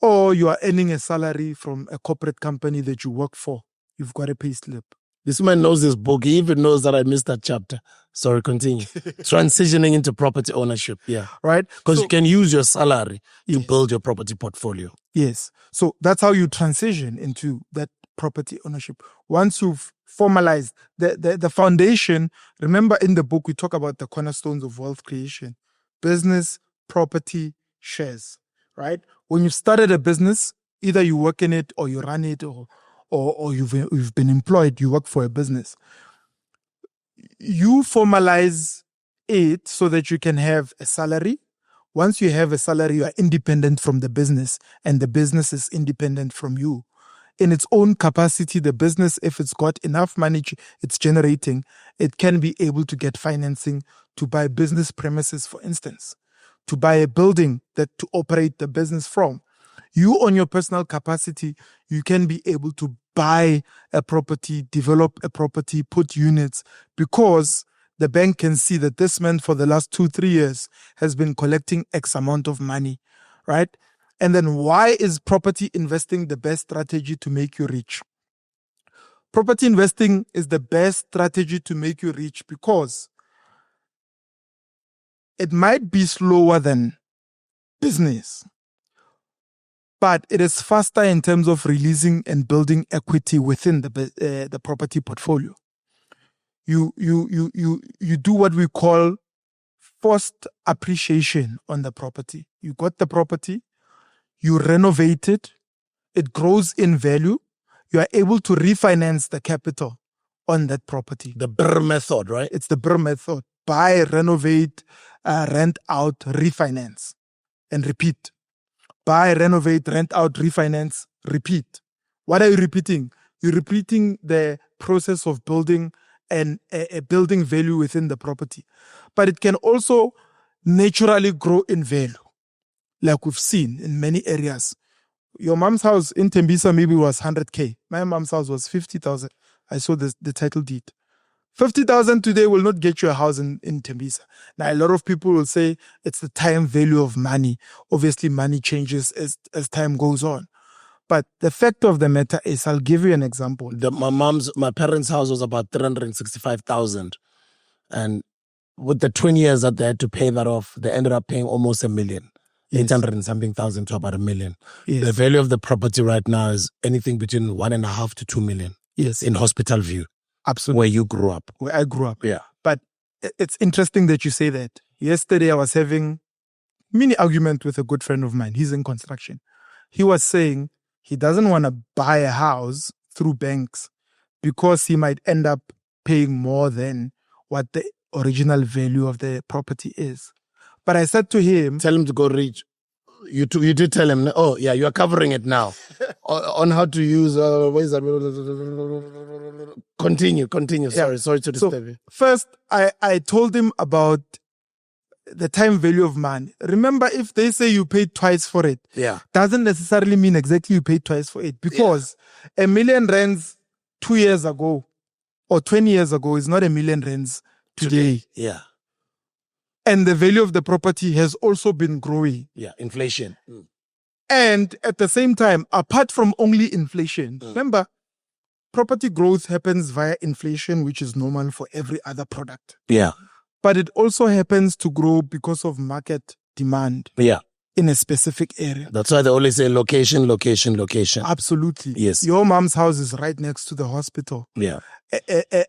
or you are earning a salary from a corporate company that you work for. You've got a pay slip. This man knows this book. He even knows that I missed that chapter. Sorry, continue. Transitioning into property ownership. Yeah. Right? Because So- you can use your salary to Yes. build your property portfolio. Yes. So that's how you transition into that property ownership. Once you've formalized the foundation, remember in the book, we talk about the cornerstones of wealth creation: business, property, shares, right? When you started a business, either you work in it or you run it or you've been employed, you work for a business. You formalize it so that you can have a salary. Once you have a salary, you are independent from the business, and the business is independent from you. In its own capacity, the business, if it's got enough money it's generating, it can be able to get financing to buy business premises, for instance, to buy a building that to operate the business from. You, on your personal capacity, you can be able to buy a property, develop a property, put units, because the bank can see that this man for the last 2-3 years has been collecting X amount of money, right? And then why is property investing the best strategy to make you rich? Property investing is the best strategy to make you rich because it might be slower than business, but it is faster in terms of releasing and building equity within the property portfolio. You do what we call forced appreciation on the property. You got the property, you renovate it, it grows in value, you are able to refinance the capital on that property. The BRRRR method, right? It's the BRRRR method: buy, renovate, rent out, refinance, and repeat. Buy, renovate, rent out, refinance, repeat. What are you repeating? You're repeating the process of building and a building value within the property. But it can also naturally grow in value, like we've seen in many areas. Your mom's house in Tembisa maybe was 100K. My mom's house was 50,000. I saw the title deed. 50,000 today will not get you a house in Tembisa. Now, a lot of people will say it's the time value of money. Obviously, money changes as time goes on. But the fact of the matter is, I'll give you an example. My parents' house was about 365,000. And with the 20 years that they had to pay that off, they ended up paying almost $1 million. Yes. 800 and something thousand to about $1 million. Yes. The value of the property right now is anything between 1.5 to 2 million. Yes. In Hospital View, Absolutely. where you grew up. Where I grew up. Yeah. But it's interesting that you say that. Yesterday, I was having a mini argument with a good friend of mine. He's in construction. He was saying he doesn't want to buy a house through banks because he might end up paying more than what the original value of the property is. But I said to him, Tell him to go reach. You did tell him, oh, yeah, you are covering it now. on how to use, what is that? Continue. Sorry to disturb you. First, I told him about the time value of money. Remember, if they say you paid twice for it, Yeah. doesn't necessarily mean exactly you paid twice for it, because R1 million 2 years ago or 20 years ago is not R1 million today. Yeah. And the value of the property has also been growing. Yeah. Inflation. And at the same time, apart from only inflation, remember, property growth happens via inflation, which is normal for every other product. Yeah. But it also happens to grow because of market demand Yeah. in a specific area. That's why they always say location. Absolutely. Yes. Your mom's house is right next to the hospital. Yeah.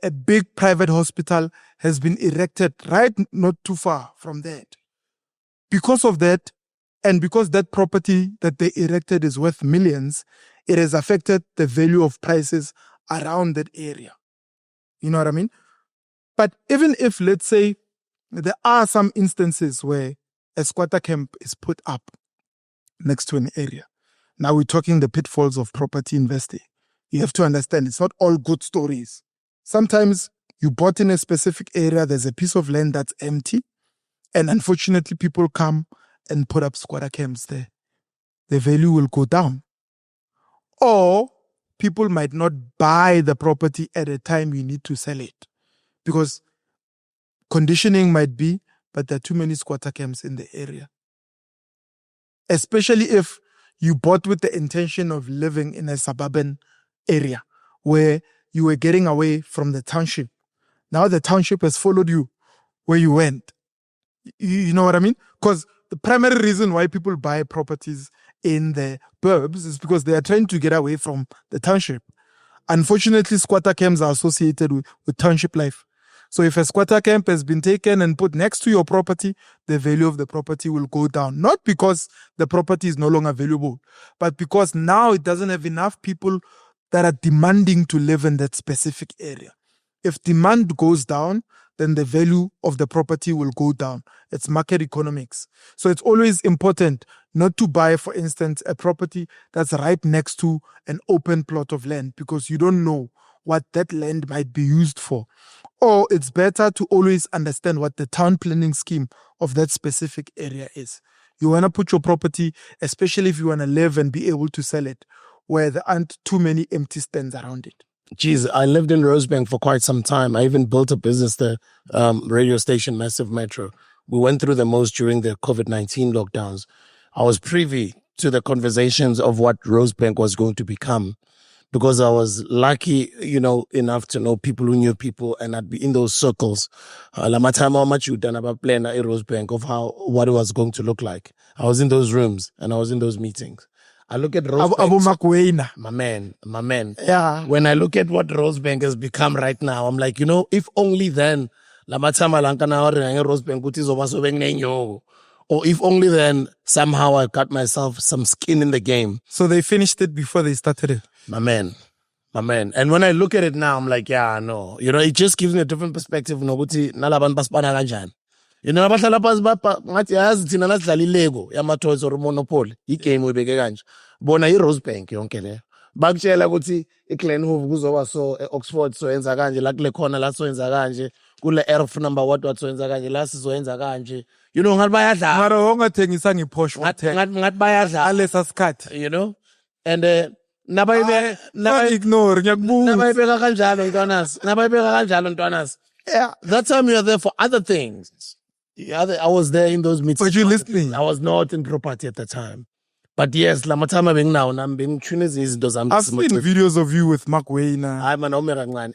A big private hospital has been erected right not too far from that. Because of that, and because that property that they erected is worth millions, it has affected the value of prices around that area. You know what I mean? But even if, let's say, there are some instances where a squatter camp is put up next to an area. Now we're talking the pitfalls of property investing. You have to understand it's not all good stories. Sometimes you bought in a specific area, there's a piece of land that's empty. And unfortunately, people come and put up squatter camps there. The value will go down. Or people might not buy the property at a time you need to sell it. Because conditioning might be, but there are too many squatter camps in the area. Especially if you bought with the intention of living in a suburban area where you were getting away from the township. Now the township has followed you where you went. You know what I mean? Because the primary reason why people buy properties in the burbs is because they are trying to get away from the township. Unfortunately, squatter camps are associated with township life. So if a squatter camp has been taken and put next to your property, the value of the property will go down. Not because the property is no longer valuable, but because now it doesn't have enough people that are demanding to live in that specific area. If demand goes down, then the value of the property will go down. It's market economics. So it's always important not to buy, for instance, a property that's right next to an open plot of land because you don't know what that land might be used for. Or it's better to always understand what the town planning scheme of that specific area is. You want to put your property, especially if you want to live and be able to sell it, where there aren't too many empty stands around it. Geez, I lived in Rosebank for quite some time. I even built a business there, radio station, Massive Metro. We went through the most during the COVID-19 lockdowns. I was privy to the conversations of what Rosebank was going to become because I was lucky, enough to know people who knew people, and I'd be in those circles. Lama time how much you done about playing at Rosebank of what it was going to look like. I was in those rooms and I was in those meetings. I look at Rosebank. Abu Makwena. My man. Yeah. When I look at what Rosebank has become right now, I'm like, if only then, or if only then somehow I got myself some skin in the game. So they finished it before they started it. My man. And when I look at it now, I'm like, yeah, no. It just gives me a different perspective. Abahlala phansi ngathi yazi thina nasidlala ilego yama-toys or monopoly igame uyibeke kanje bona i-Rosebank yonke leyo bakutshela ukuthi i-Glenhove kuzoba so e-Oxford soyenza kanje la kule khona la soyenza kanje kule Erf number what soyenza kanje la sizoyenza kanje ngathi bayadlala mara ongathengisa ngePorsche ngathi bayadlala alesa sikhathi and ignore ngiyakubuza nabayibeka kanjalo ntwanas yeah, that time you are there for other things. I was there in those meetings. Were you listening? I was not in property at the time. But yes, lamatama being now, I'm being I've seen videos of you with Mark Wayner. I'm an Omerangman.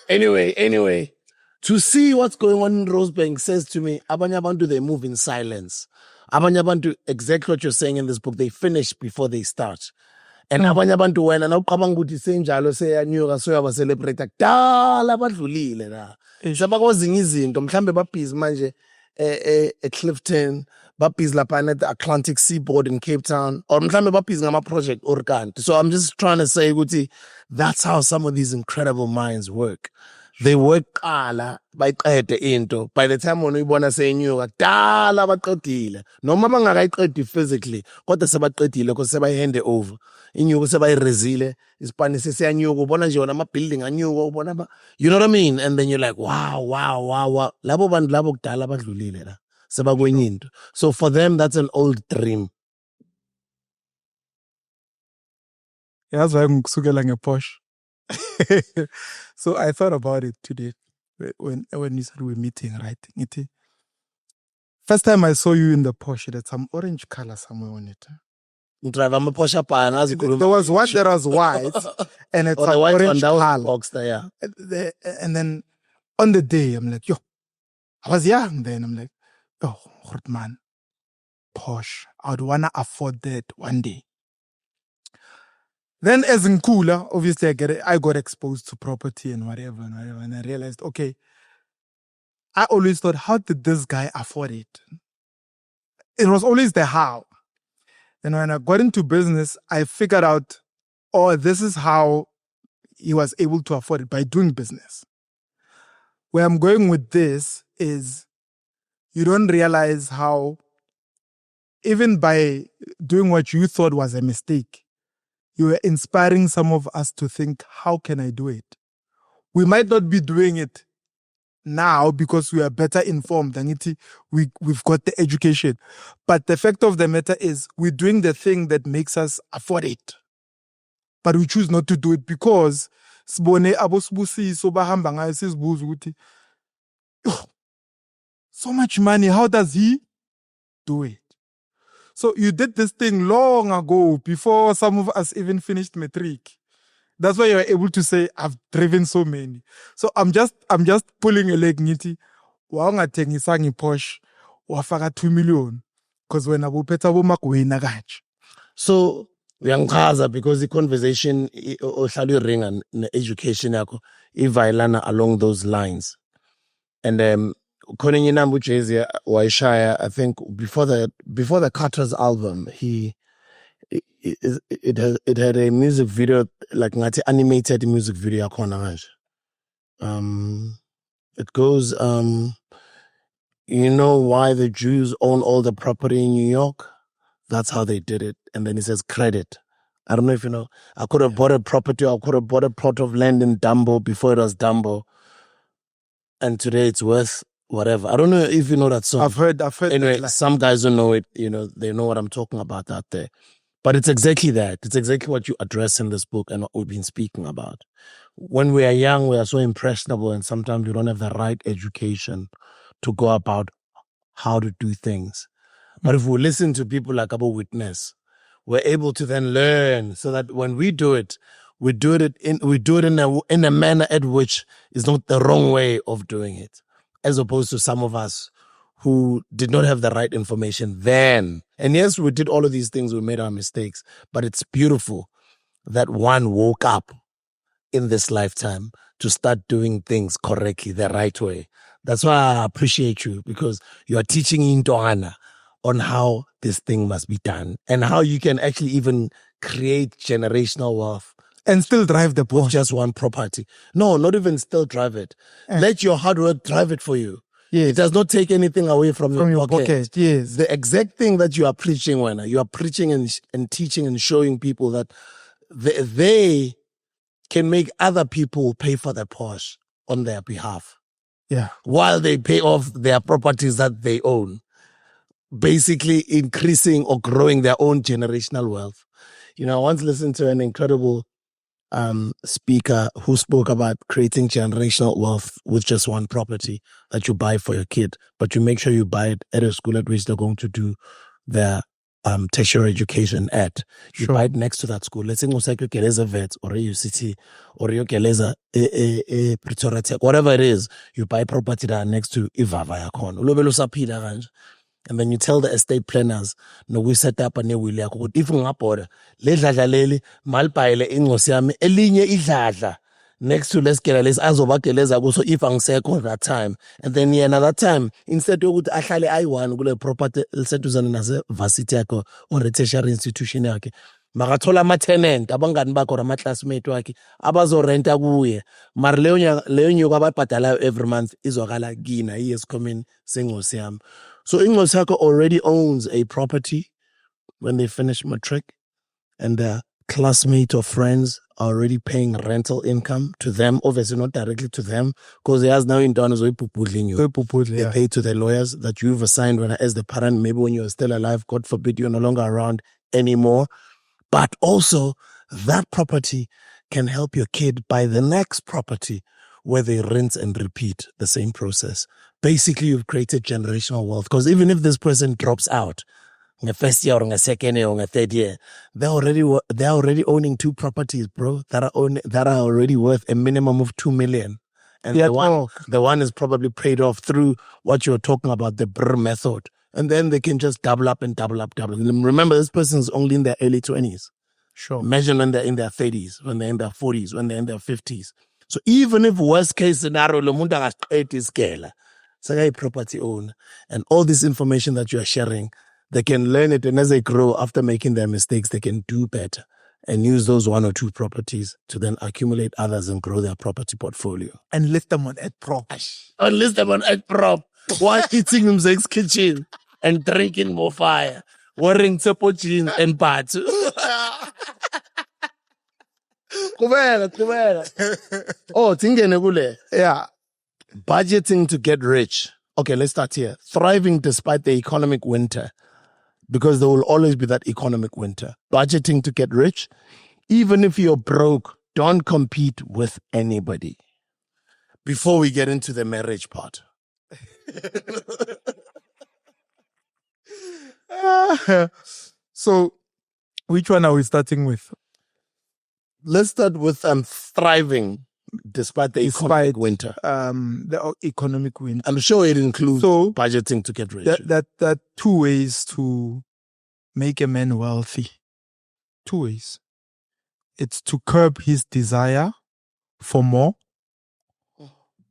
Anyway, to see what's going on in Rosebank says to me, Abanyabantu, they move in silence. Abanyabantu, exactly what you're saying in this book, they finish before they start. And abanye abantu wena nawuqabanga ukuthi senjalo seyanyuka soyaba celebrate kudala badlulile la sabakwazinga izinto mhlambe babhizi manje eClifton babhizi lapha at the Atlantic Seaboard in Cape Town or mhlambe babhizi ngama project orkanti. So I'm just trying to say ukuthi that's how some of these incredible minds work. They work qala bayiqede into by the time wona uyibona seyinyuka kudala baqedile noma bangakayiqedi physically kodwa sebaqedile because sebayihande over inyuko sebayirezile isipani sesiyanyuka ubona nje wona ama building anyuka ubona you know what I mean, and then you're like wow labo bantu labo kudala badlulile la sebakwenye into. So for them that's an old dream. Yazi why ngikusukela ngePorsche. So I thought about it today when you said we were meeting, right? First time I saw you in the Porsche, there's some orange color somewhere on it. There was one that was white and it's an orange color. Box there, yeah. And then on the day, I'm like, I was young then. I'm like, man, Porsche. I would want to afford that one day. Then as in cooler, obviously I got exposed to property and whatever, and I realized, okay, I always thought, how did this guy afford it? It was always the how. And when I got into business, I figured out, this is how he was able to afford it, by doing business. Where I'm going with this is you don't realize how, even by doing what you thought was a mistake, you were inspiring some of us to think, how can I do it? We might not be doing it now because we are better informed. We've got the education. But the fact of the matter is we're doing the thing that makes us afford it. But we choose not to do it because sibone abosibusiso bahamba ngayo sizibuza ukuthi so much money, how does he do it? So you did this thing long ago before some of us even finished matric. That's why you're able to say I've driven so many. So I'm just pulling a leg ngithi wawungathengisa ngiPorsche wafaka 2 million because wena bophetha bomakwena kanje. So uyangichaza because the conversation ohlala uringa ne-education yakho ivayelana along those lines. And khona enye inamba uJay-Z wayishaya, I think before the Carter's album, it had a music video, like ngathi animated music video yakhona kanje. It goes, you know why the Jews own all the property in New York? That's how they did it. And then he says credit. I don't know if you know. I could have bought a property. I could have bought a plot of land in Dumbo before it was Dumbo. And today it's worth whatever. I don't know if you know that song. I've heard Anyway, that. some guys don't know it. You know, they know what I'm talking about out there. But it's exactly that. It's exactly what you address in this book and what we've been speaking about. When we are young, we are so impressionable, and sometimes we don't have the right education to go about how to do things. But if we listen to people like Abu Witness, we're able to then learn so that when we do it, we do it in a manner at which is not the wrong way of doing it, as opposed to some of us who did not have the right information then. And yes, we did all of these things, we made our mistakes, but it's beautiful that one woke up in this lifetime to start doing things correctly, the right way. That's why I appreciate you, because you are teaching Intohana on how this thing must be done and how you can actually even create generational wealth And still drive the with Porsche. just one property. No, not even still drive it. Let your hard work drive it for you. Yes. It does not take anything away from Your pocket. Yes. The exact thing that you are preaching, when you are preaching and teaching and showing people that they can make other people pay for their Porsche on their behalf Yeah. while they pay off their properties that they own, basically increasing or growing their own generational wealth. You know, I once listened to an incredible speaker who spoke about creating generational wealth with just one property that you buy for your kid, but you make sure you buy it at a school at which they're going to do their tertiary education at. You Sure. buy it next to that school. Let's say Geleza Vet or UCT or Geleza Pretoria Tech, whatever it is, you buy property that next to Ivava Yakon. And then you tell the estate planners, no, we set up a new will yakho. If ngapora, le dladla leli malipayele ingosi yami elinye idladla next to leskela lesi azobageleza kuso if angisekho that time. And then another time, instead yokuthi ahlale ayi-1 kule property eliseduzane nase varsity yakho or tertiary institution yakhe, makathola ama-tenant abangani bakho or ama-classmate wakhe abazorenta kuye, mara leyo nyuko abayibhadalayo every month izwakala kina i-Eskomeni sengosi yami. So Ingosi yakho already owns a property when they finish matric, and their classmates or friends are already paying rental income to them, obviously not directly to them, because there's now in Down you. They pay to the lawyers that you've assigned when, as the parent, maybe when you're still alive, God forbid you're no longer around anymore. But also that property can help your kid buy the next property where they rinse and repeat the same process. Basically, you've created generational wealth, because even if this person drops out in the first year or in the second year or in the third year, they're already owning 2 properties, bro, that are already worth a minimum of 2 million. And the one is probably paid off through what you're talking about, the BRR method. And then they can just double up and double up. And remember, this person's only in their early 20s. Sure. Imagine when they're in their 30s, when they're in their 40s, when they're in their 50s. So even if worst case scenario, lo muntu akaqedi isikela, saka property owner, and all this information that you are sharing, they can learn it, and as they grow, after making their mistakes, they can do better and use those 1 or 2 properties to then accumulate others and grow their property portfolio. And list them on Ed Prop. And list them on Ed Prop while eating Mzeg's kitchen and drinking more fire, wearing Tsepo jeans and parts. Kumela. Oh, tingene kule. Yeah. Budgeting to get rich. Okay, let's start here. Thriving despite the economic winter, because there will always be that economic winter. Budgeting to get rich. Even if you're broke, don't compete with anybody. Before we get into the marriage part. So, which one are we starting with? Let's start with thriving despite the economic winter. The economic winter. I'm sure it includes So, budgeting to get rich. That two ways to make a man wealthy. Two ways. It's to curb his desire for more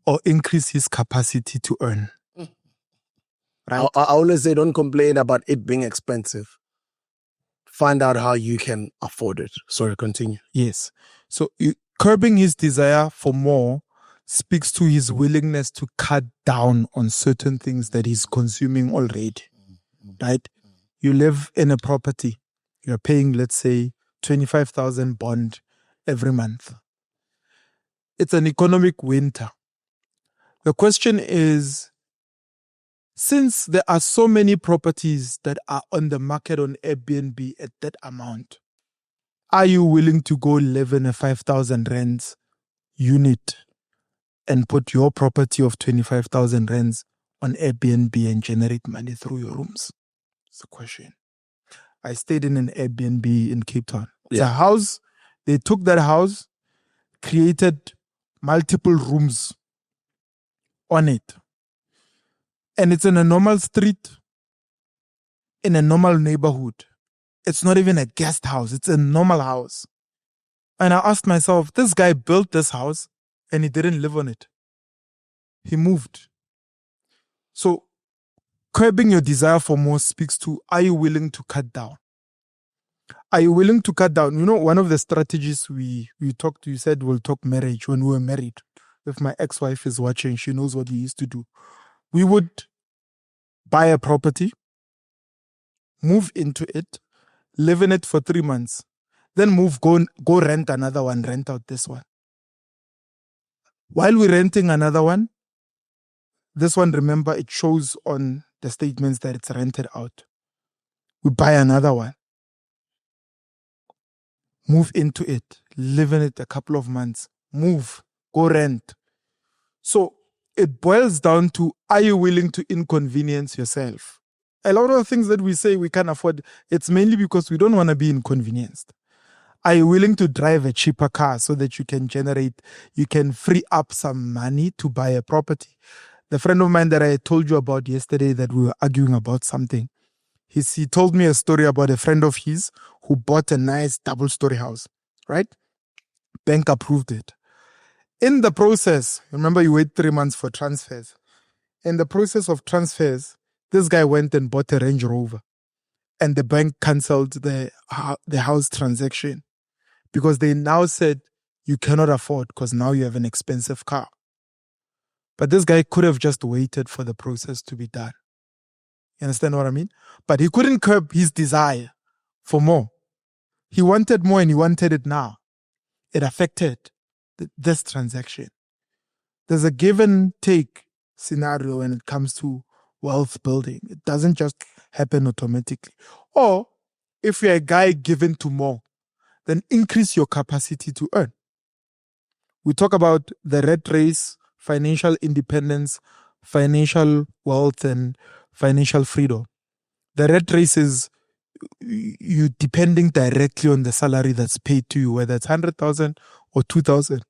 or increase his capacity to earn. Right? I always say, don't complain about it being expensive. Find out how you can afford it. Sorry, continue. Yes. So curbing his desire for more speaks to his willingness to cut down on certain things that he's consuming already. Right? You live in a property. You're paying, let's say, 25,000 bond every month. It's an economic winter. The question is, since there are so many properties that are on the market on Airbnb at that amount, are you willing to go live in a 5,000 rands unit and put your property of 25,000 rands on Airbnb and generate money through your rooms? It's the question. I stayed in an Airbnb in Cape Town. It's a house. They took that house, created multiple rooms on it. And it's in a normal street, in a normal neighborhood. It's not even a guest house. It's a normal house. And I asked myself, this guy built this house and he didn't live on it. He moved. So curbing your desire for more speaks to, are you willing to cut down? Are you willing to cut down? You know, one of the strategies we talked, you said we'll talk marriage when we were married. If my ex-wife is watching, she knows what we used to do. We would buy a property, move into it, live in it for 3 months, then go rent another one, rent out this one. While we're renting another one, this one, remember, it shows on the statements that it's rented out. We buy another one, move into it, live in it a couple of months, move, go rent. So it boils down to, are you willing to inconvenience yourself? A lot of the things that we say we can't afford, it's mainly because we don't want to be inconvenienced. Are you willing to drive a cheaper car so that you can free up some money to buy a property? The friend of mine that I told you about yesterday that we were arguing about something, he told me a story about a friend of his who bought a nice double-story house, right? Bank approved it. In the process, remember you wait 3 months for transfers. In the process of transfers, this guy went and bought a Range Rover and the bank cancelled the house transaction because they now said you cannot afford because now you have an expensive car. But this guy could have just waited for the process to be done. You understand what I mean? But he couldn't curb his desire for more. He wanted more and he wanted it now. It affected this transaction. There's a give and take scenario when it comes to wealth building. It doesn't just happen automatically. Or if you're a guy given to more, then increase your capacity to earn. We talk about the rat race, financial independence, financial wealth, and financial freedom. The rat race is you depending directly on the salary that's paid to you, whether it's 100,000 or 2,000.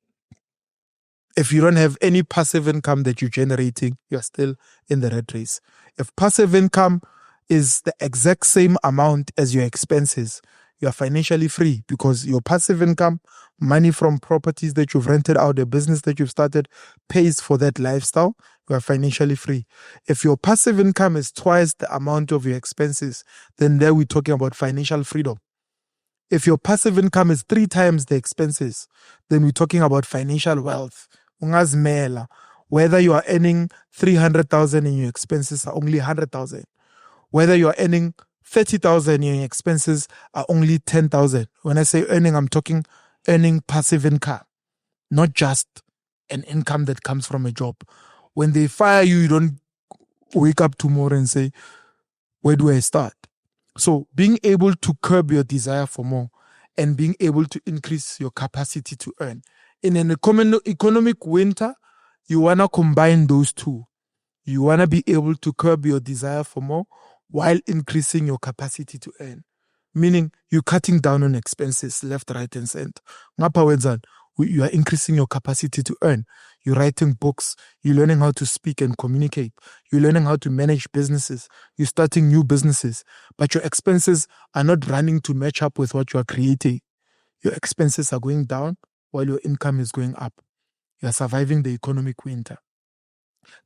If you don't have any passive income that you're generating, you're still in the rat race. If passive income is the exact same amount as your expenses, you're financially free because your passive income, money from properties that you've rented out, a business that you've started, pays for that lifestyle. You are financially free. If your passive income is twice the amount of your expenses, then there we're talking about financial freedom. If your passive income is 3 times the expenses, then we're talking about financial wealth. Ungazimela. Whether you are earning 300,000 and your expenses are only 100,000. Whether you are earning 30,000 and your expenses are only 10,000. When I say earning, I'm talking earning passive income, not just an income that comes from a job. When they fire you, you don't wake up tomorrow and say, where do I start? So being able to curb your desire for more and being able to increase your capacity to earn. In an economic winter, you want to combine those two. You want to be able to curb your desire for more while increasing your capacity to earn. Meaning you're cutting down on expenses left, right, and center. You are increasing your capacity to earn. You're writing books. You're learning how to speak and communicate. You're learning how to manage businesses. You're starting new businesses. But your expenses are not running to match up with what you are creating. Your expenses are going down while your income is going up. You are surviving the economic winter.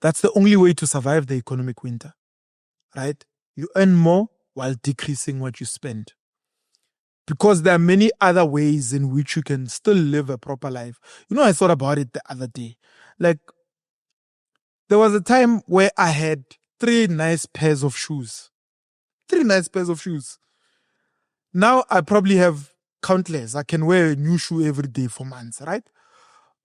That's the only way to survive the economic winter, right? You earn more while decreasing what you spend. Because there are many other ways in which you can still live a proper life. I thought about it the other day. Like, there was a time where I had 3 nice pairs of shoes. 3 nice pairs of shoes. Now I probably have countless. I can wear a new shoe every day for months, right?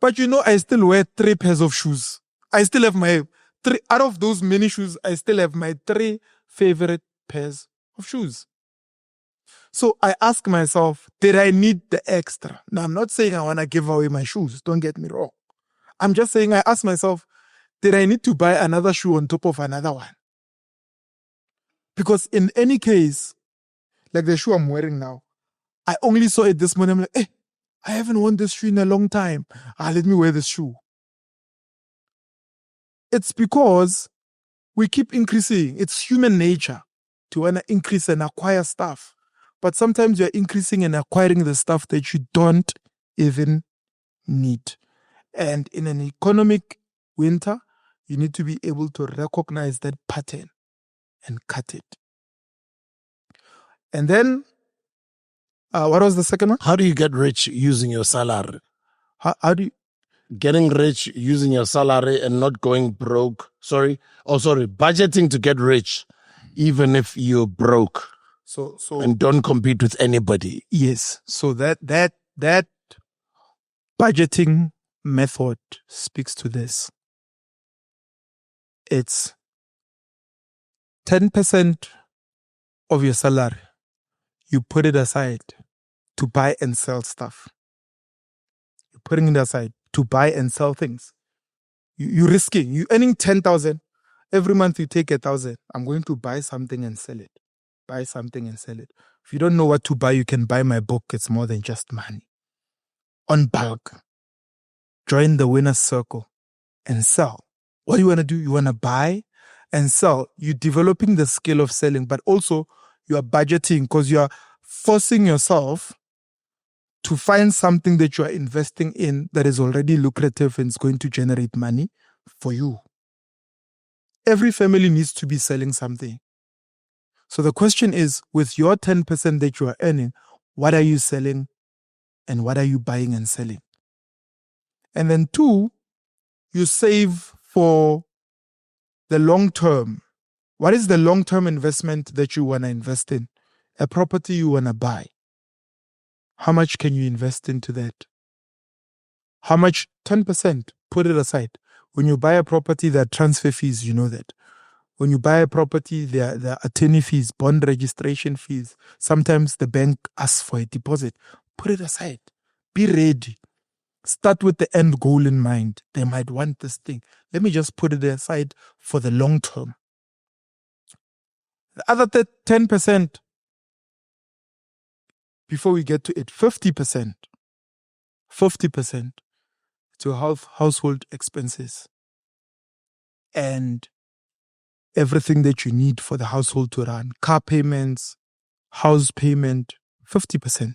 But I still wear 3 pairs of shoes. I still have my 3, out of those many shoes, I still have my 3 favorite pairs of shoes. So I ask myself, did I need the extra? Now, I'm not saying I want to give away my shoes. Don't get me wrong. I'm just saying I ask myself, did I need to buy another shoe on top of another one? Because in any case, like the shoe I'm wearing now, I only saw it this morning. I'm like, I haven't worn this shoe in a long time. Let me wear this shoe. It's because we keep increasing. It's human nature to want to increase and acquire stuff. But sometimes you're increasing and acquiring the stuff that you don't even need. And in an economic winter, you need to be able to recognize that pattern and cut it. And then, what was the second one? How do you get rich using your salary? How do you... Getting rich using your salary and not going broke. Budgeting to get rich, even if you're broke. So and don't compete with anybody. Yes. So that budgeting method speaks to this. It's 10% of your salary. You put it aside to buy and sell stuff. You're putting it aside to buy and sell things. You're risking. You're earning 10,000. Every month you take 1,000. I'm going to buy something and sell it. Buy something and sell it. If you don't know what to buy, you can buy my book. It's more than just money. On bulk. Join the winner's circle and sell. What do you want to do? You want to buy and sell. You're developing the skill of selling, but also you are budgeting because you are forcing yourself to find something that you are investing in that is already lucrative and is going to generate money for you. Every family needs to be selling something. So the question is, with your 10% that you are earning, what are you selling and what are you buying and selling? And then 2, you save for the long term. What is the long-term investment that you want to invest in? A property you want to buy. How much can you invest into that? How much? 10%. Put it aside. When you buy a property, there are transfer fees, you know that. When you buy a property, there are attorney fees, bond registration fees. Sometimes the bank asks for a deposit. Put it aside. Be ready. Start with the end goal in mind. They might want this thing. Let me just put it aside for the long term. The other 10%, before we get to it, 50% to household expenses and everything that you need for the household to run. Car payments, house payment, 50%.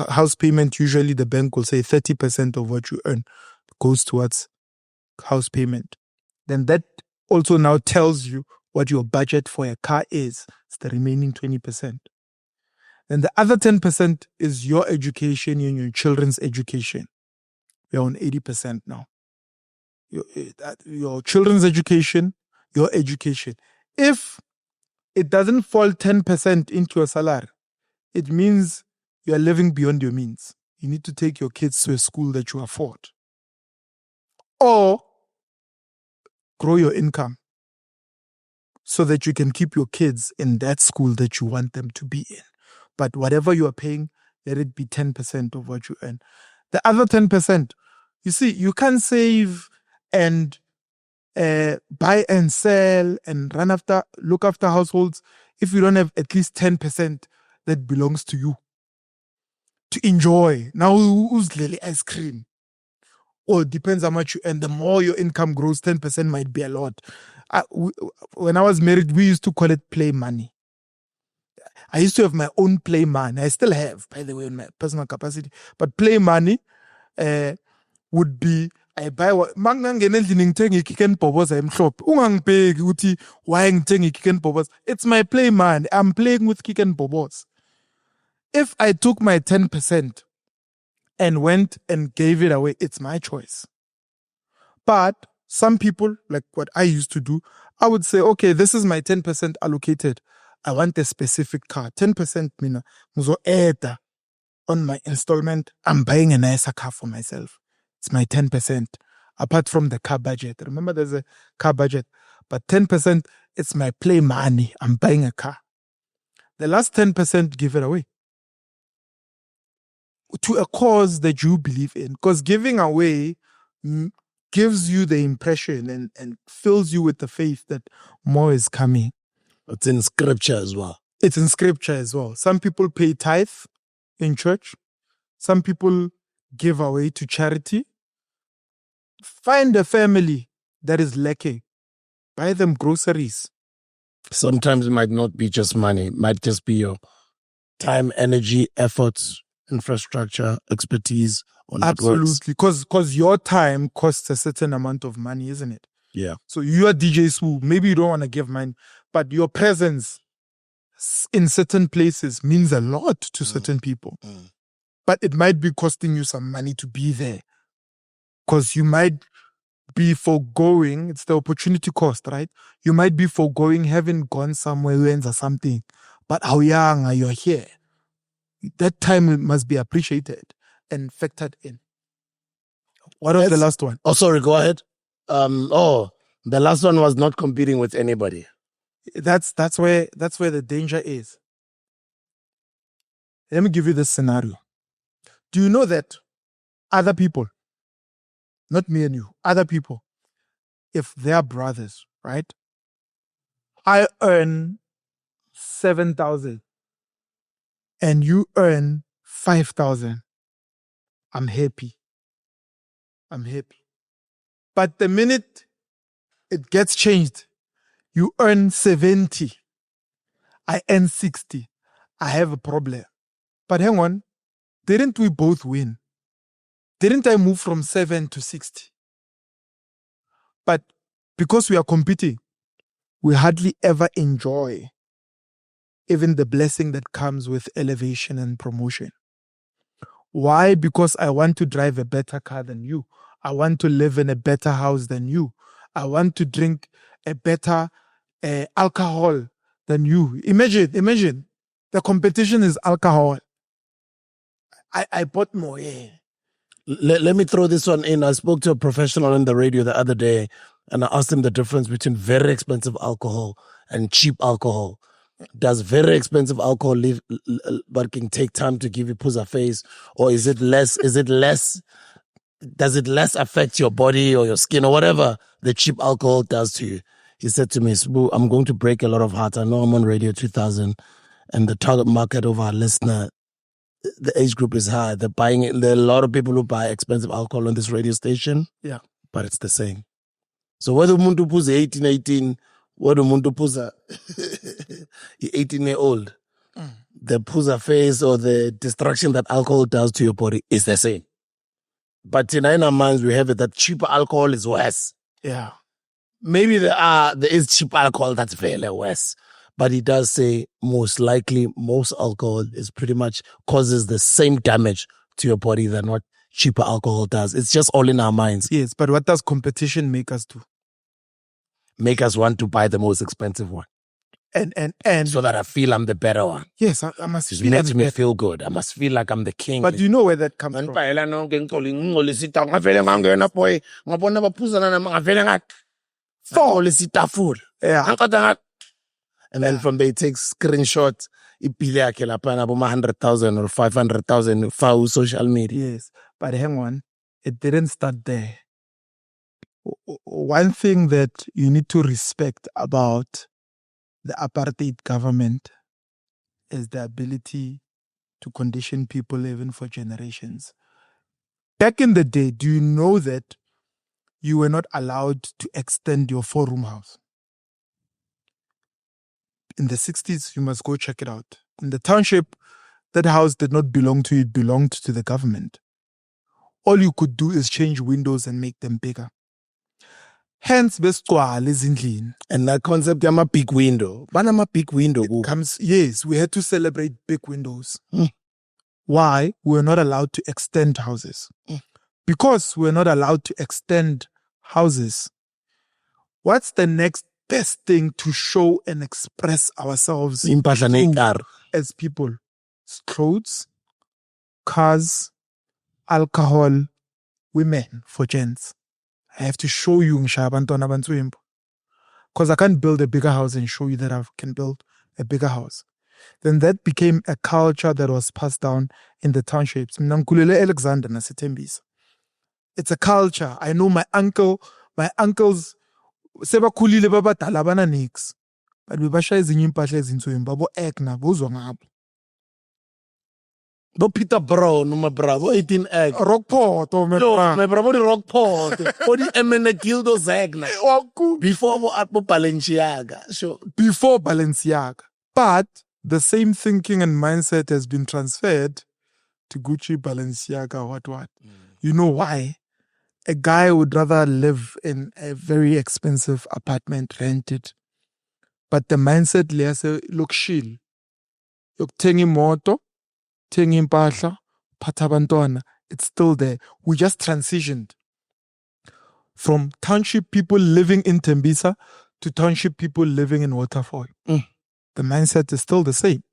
House payment, usually the bank will say 30% of what you earn goes towards house payment. Then that also now tells you what your budget for a car is. It's the remaining 20%. Then the other 10% is your education and your children's education. We're on 80% now. Your children's education, your education. If it doesn't fall 10% into your salary, it means you are living beyond your means. You need to take your kids to a school that you afford. Or grow your income so that you can keep your kids in that school that you want them to be in. But whatever you are paying, let it be 10% of what you earn. The other 10%, you see, you can't save and buy and sell and look after households if you don't have at least 10% that belongs to you to enjoy. Now, who's Lily ice cream? Or it depends how much you earn. The more your income grows, 10% might be a lot. When I was married, we used to call it play money. I used to have my own play money. I still have, by the way, in my personal capacity. But play money would be, I buy what mangangena endlini ngithenga ichicken bobos emhlophe. Ungangibheki ukuthi why ngithenga ichicken bobos. It's my play money. I'm playing with chicken bobos. If I took my 10% and went and gave it away, it's my choice. But some people, like what I used to do, I would say, okay, this is my 10% allocated. I want a specific car. 10% mina muzo add on my installment. I'm buying a nicer car for myself. It's my 10%. Apart from the car budget. Remember, there's a car budget. But 10%, it's my play money. I'm buying a car. The last 10%, give it away to a cause that you believe in. Because giving away gives you the impression and fills you with the faith that more is coming. It's in scripture as well. It's in scripture as well. Some people pay tithe in church. Some people give away to charity. Find a family that is lacking. Buy them groceries. Sometimes it might not be just money. It might just be your time, energy, efforts, infrastructure, expertise. Absolutely. Because your time costs a certain amount of money, isn't it? Yeah. So you are DJ Sue. Maybe you don't want to give money, but your presence in certain places means a lot to certain people. But it might be costing you some money to be there. Because you might be foregoing, it's the opportunity cost, right? You might be foregoing having gone somewhere or something. But how young are you here? That time must be appreciated and factored in. What was the last one? Oh, sorry, go ahead. The last one was not competing with anybody. That's where the danger is. Let me give you this scenario. Do you know that other people, not me and you, other people, if they are brothers, right? I earn 7,000 and you earn 5,000. I'm happy. But the minute it gets changed, you earn 70, I earn 60, I have a problem. But hang on, didn't we both win? Didn't I move from 7 to 60? But because we are competing, we hardly ever enjoy even the blessing that comes with elevation and promotion. Why? Because I want to drive a better car than you. I want to live in a better house than you. I want to drink a better alcohol than you. Imagine. The competition is alcohol. I bought more. Yeah. Let me throw this one in. I spoke to a professional on the radio the other day and I asked him the difference between very expensive alcohol and cheap alcohol. Does very expensive alcohol but can take time to give you pussy face, or is it less? Does it less affect your body or your skin or whatever the cheap alcohol does to you? He said to me, Sbu, I'm going to break a lot of hearts. I know I'm on Radio 2000 and the target market of our listener, the age group is high. There are a lot of people who buy expensive alcohol on this radio station. Yeah. But it's the same. So whether Muntu Puza 18, whether Muntu Puza 18-year-old, the Puza face or the destruction that alcohol does to your body is the same. But in our minds, we have it that cheaper alcohol is worse. Yeah. Maybe there is cheap alcohol that's very worse. But he does say most likely most alcohol is pretty much causes the same damage to your body than what cheaper alcohol does. It's just all in our minds. Yes, but what does competition make us do? Make us want to buy the most expensive one. And so that I feel I'm the better one. Yes, I must It feel makes me better. feel good. I must feel like I'm the king. But you know where that comes from. 4. Yeah. And then Yeah. from there, it takes screenshots. Ipile yakhe lapha na boma 100,000 or 500,000 for social media. Yes, but hang on, it didn't start there. One thing that you need to respect about the apartheid government is the ability to condition people even for generations. Back in the day, do you know that you were not allowed to extend your 4-room house? In the 60s, you must go check it out. In the township, that house did not belong to you, it belonged to the government. All you could do is change windows and make them bigger. Hence, besgcwala ezindlini. And that concept, I'm a big window. But I'm a big window. Yes, we had to celebrate big windows. Why? We were not allowed to extend houses. Because we were not allowed to extend houses, what's the next best thing to show and express ourselves as people? It's clothes, cars, alcohol, women for gents. I have to show you because I can't build a bigger house and show you that I can build a bigger house. Then that became a culture that was passed down in the townships. Mina ngikhulele Alexander naseThembisa. It's a culture. I know my uncles sebakhulile babadala bana nix. But bebashaya ezinye impahla ezinsukwini babo Ekna bozwa ngabo. Bo Peter Brown, my brother, 18 egg. Rockport, oh my No, my brother, the Rockport. What the Gildo Zagna. Before Balenciaga. Sure. Before Balenciaga. But the same thinking and mindset has been transferred to Gucci, Balenciaga, what. You know why? A guy would rather live in a very expensive apartment rented. But the mindset leyase look chill. Yokuthenga imoto, thenga impahla, phatha abantwana, it's still there. We just transitioned from township people living in Tembisa to township people living in Waterfall. The mindset is still the same.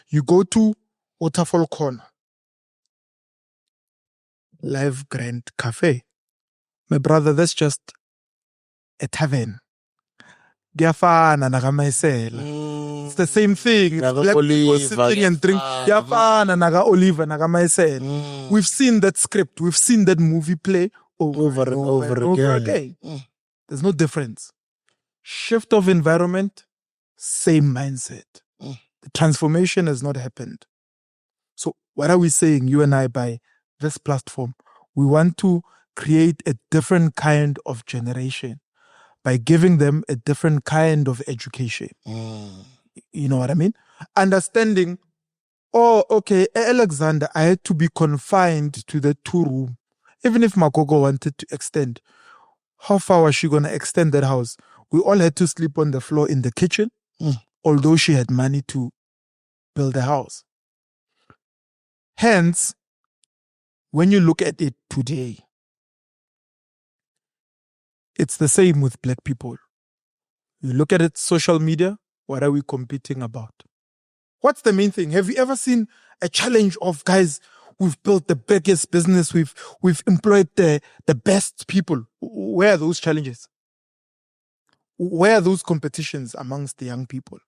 You go to Waterfall Corner, Live Grand Cafe. My brother, that's just a tavern. Gyafana nakamaisela. It's the same thing. Black people sitting and drink. Gyafana naga Oliver nakamaisela. We've seen that script. We've seen that movie play over and over again. There's no difference. Shift of environment, same mindset. The transformation has not happened. So what are we saying, you and I, by this platform? We want to create a different kind of generation by giving them a different kind of education. You know what I mean? Understanding, oh, okay, Alexander, I had to be confined to the 2-room. Even if Magogo wanted to extend, how far was she going to extend that house? We all had to sleep on the floor in the kitchen, although she had money to build a house. Hence, when you look at it today, it's the same with black people. You look at it, social media, what are we competing about? What's the main thing? Have you ever seen a challenge of, guys, we've built the biggest business, we've employed the best people? Where are those challenges? Where are those competitions amongst the young people?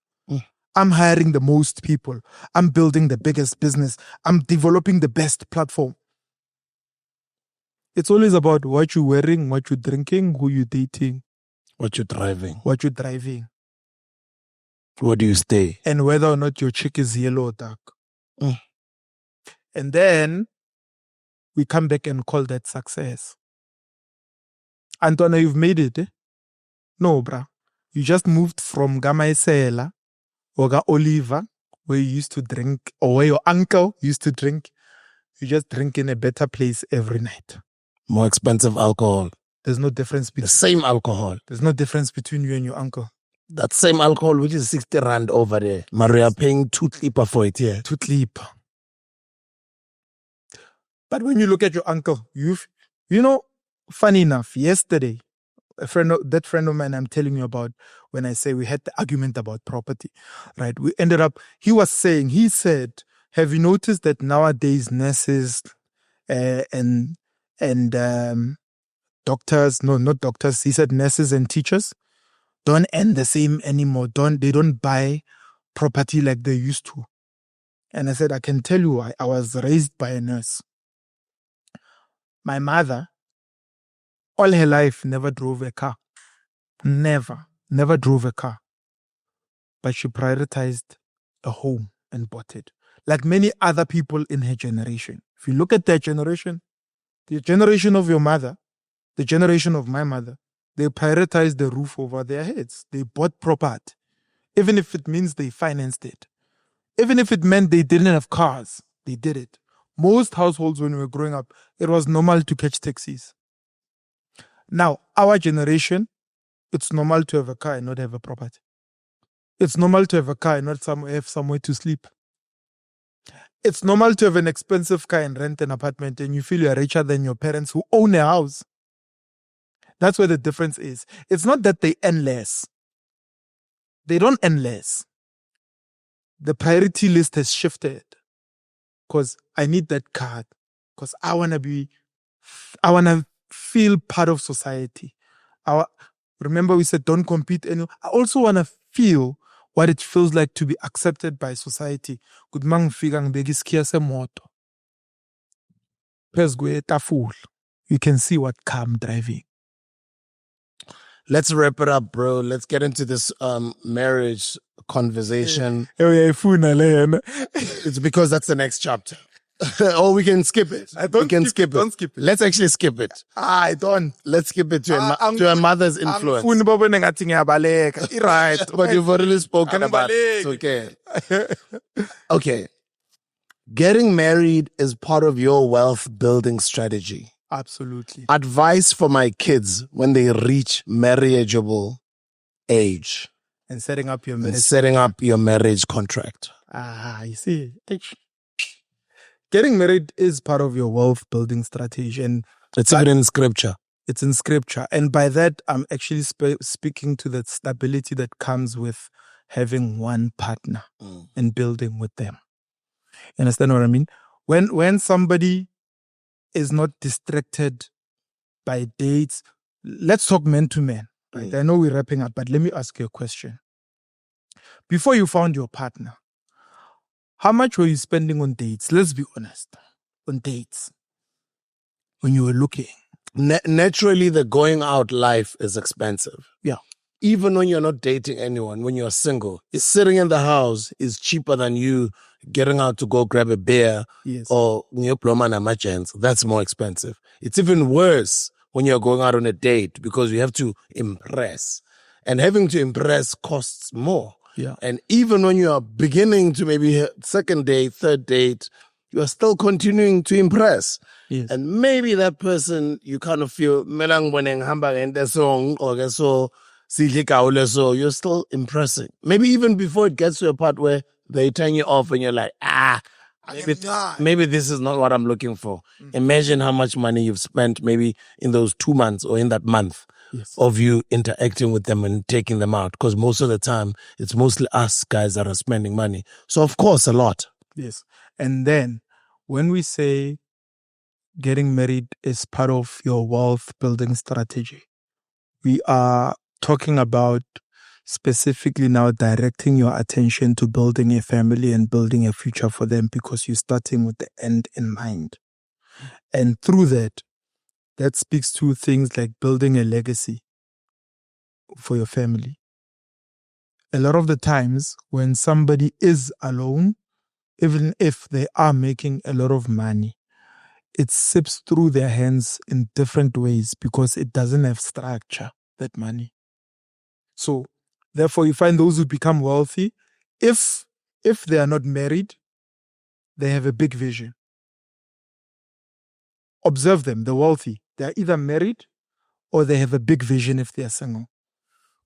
I'm hiring the most people. I'm building the biggest business. I'm developing the best platform. It's always about what you're wearing, what you're drinking, who you're dating, what you're driving, what you're driving, where do you stay, and whether or not your chick is yellow or dark. And then we come back and call that success. Antwana, you've made it, eh? No, bruh. You just moved from Gamaisela or Oliver, where you used to drink, or where your uncle used to drink. You just drink in a better place every night. More expensive alcohol. There's no difference between the same alcohol. There's no difference between you and your uncle. That same alcohol, which is 60 rand over there. Maria paying 2 clipper for it here. 2 clipper. But when you look at your uncle, you know, funny enough, yesterday, that friend of mine I'm telling you about, when I say we had the argument about property, right? We ended up, he said, have you noticed that nowadays nurses and doctors, no, not doctors, he said nurses and teachers, don't earn the same anymore. They don't buy property like they used to. And I said, I can tell you, I was raised by a nurse. My mother, all her life, never drove a car. Never drove a car. But she prioritized a home and bought it. Like many other people in her generation. If you look at their generation, the generation of your mother, the generation of my mother, they prioritized the roof over their heads. They bought property. Even if it means they financed it. Even if it meant they didn't have cars, they did it. Most households when we were growing up, it was normal to catch taxis. Now, our generation, it's normal to have a car and not have a property. It's normal to have a car and not have somewhere to sleep. It's normal to have an expensive car and rent an apartment and you feel you're richer than your parents who own a house. That's where the difference is. It's not that they earn less. They don't earn less. The priority list has shifted because I need that card because I want to feel part of society. Remember we said don't compete anymore. I also want to feel what it feels like to be accepted by society. You can see what car I'm driving. Let's wrap it up, bro. Let's get into this marriage conversation. It's because that's the next chapter. Or we can skip it. We can skip it. Don't skip it. Let's actually skip it. I don't. Let's skip it to a mother's influence. Right. But you've already spoken about it. It's okay. Okay. Getting married is part of your wealth building strategy. Absolutely. Advice for my kids when they reach marriageable age. And setting up your And marriage. setting up your marriage contract. You see. Getting married is part of your wealth building strategy. And It's even in scripture. it's in scripture. And by that, I'm actually speaking to the stability that comes with having one partner and building with them. You understand what I mean? When somebody is not distracted by dates, let's talk man to man. Right? I know we're wrapping up, but let me ask you a question. Before you found your partner, how much were you spending on dates? Let's be honest. On dates. When you were looking. Naturally, the going out life is expensive. Yeah. Even when you're not dating anyone, when you're single, sitting in the house is cheaper than you getting out to go grab a beer Yes. or ploma na machans. That's more expensive. It's even worse when you're going out on a date because you have to impress. And having to impress costs more. Yeah. And even when you are beginning to maybe second date, third date, you are still continuing to impress. Yes. And maybe that person, you kind of feel, so you're still impressing. Maybe even before it gets to a part where they turn you off and you're like, maybe this is not what I'm looking for. Imagine how much money you've spent maybe in those 2 months or in that month of you interacting with them and taking them out. Because most of the time, it's mostly us guys that are spending money. So, of course, a lot. Yes. And then when we say getting married is part of your wealth building strategy, we are talking about specifically now directing your attention to building a family and building a future for them because you're starting with the end in mind. And through that speaks to things like building a legacy for your family. A lot of the times when somebody is alone, even if they are making a lot of money, it sips through their hands in different ways because it doesn't have structure, that money. So, therefore, you find those who become wealthy, if they are not married, they have a big vision. Observe them, the wealthy. They are either married or they have a big vision if they are single.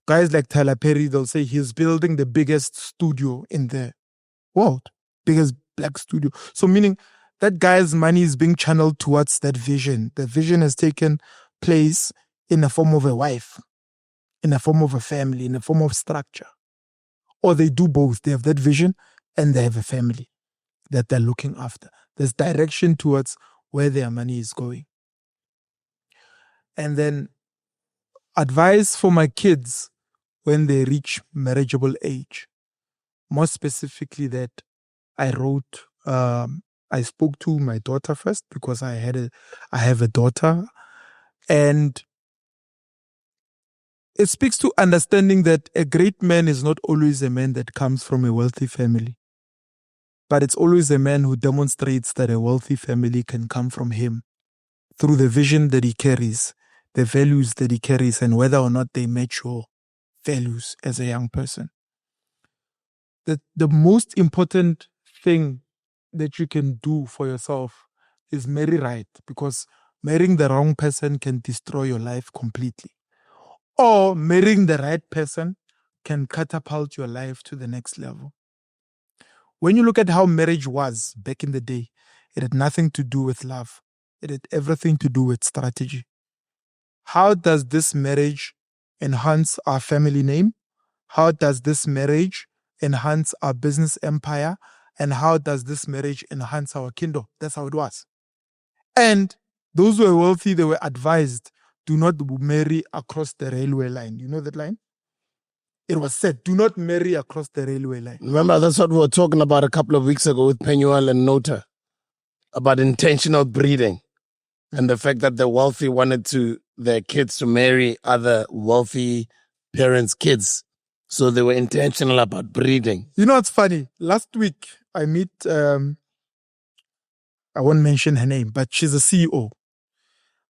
Guys like Tyler Perry, they'll say he's building the biggest studio in the world, biggest black studio. So meaning that guy's money is being channeled towards that vision. The vision has taken place in the form of a wife, in the form of a family, in the form of structure. Or they do both. They have that vision and they have a family that they're looking after. There's direction towards where their money is going. And then advice for my kids when they reach marriageable age. More specifically, that I wrote, I spoke to my daughter first because I have a daughter, and it speaks to understanding that a great man is not always a man that comes from a wealthy family, but it's always a man who demonstrates that a wealthy family can come from him through the vision that he carries, the values that he carries, and whether or not they match your values as a young person. The most important thing that you can do for yourself is marry right, because marrying the wrong person can destroy your life completely. Or marrying the right person can catapult your life to the next level. When you look at how marriage was back in the day, it had nothing to do with love. It had everything to do with strategy. How does this marriage enhance our family name? How does this marriage enhance our business empire? And how does this marriage enhance our kingdom? That's how it was. And those who were wealthy, they were advised, do not marry across the railway line. You know that line? It was said, do not marry across the railway line. Remember, that's what we were talking about a couple of weeks ago with Penuel and Nota about intentional breeding and the fact that the wealthy wanted their kids to marry other wealthy parents' kids. So they were intentional about breeding. You know what's funny? Last week, I meet, I won't mention her name, but she's a CEO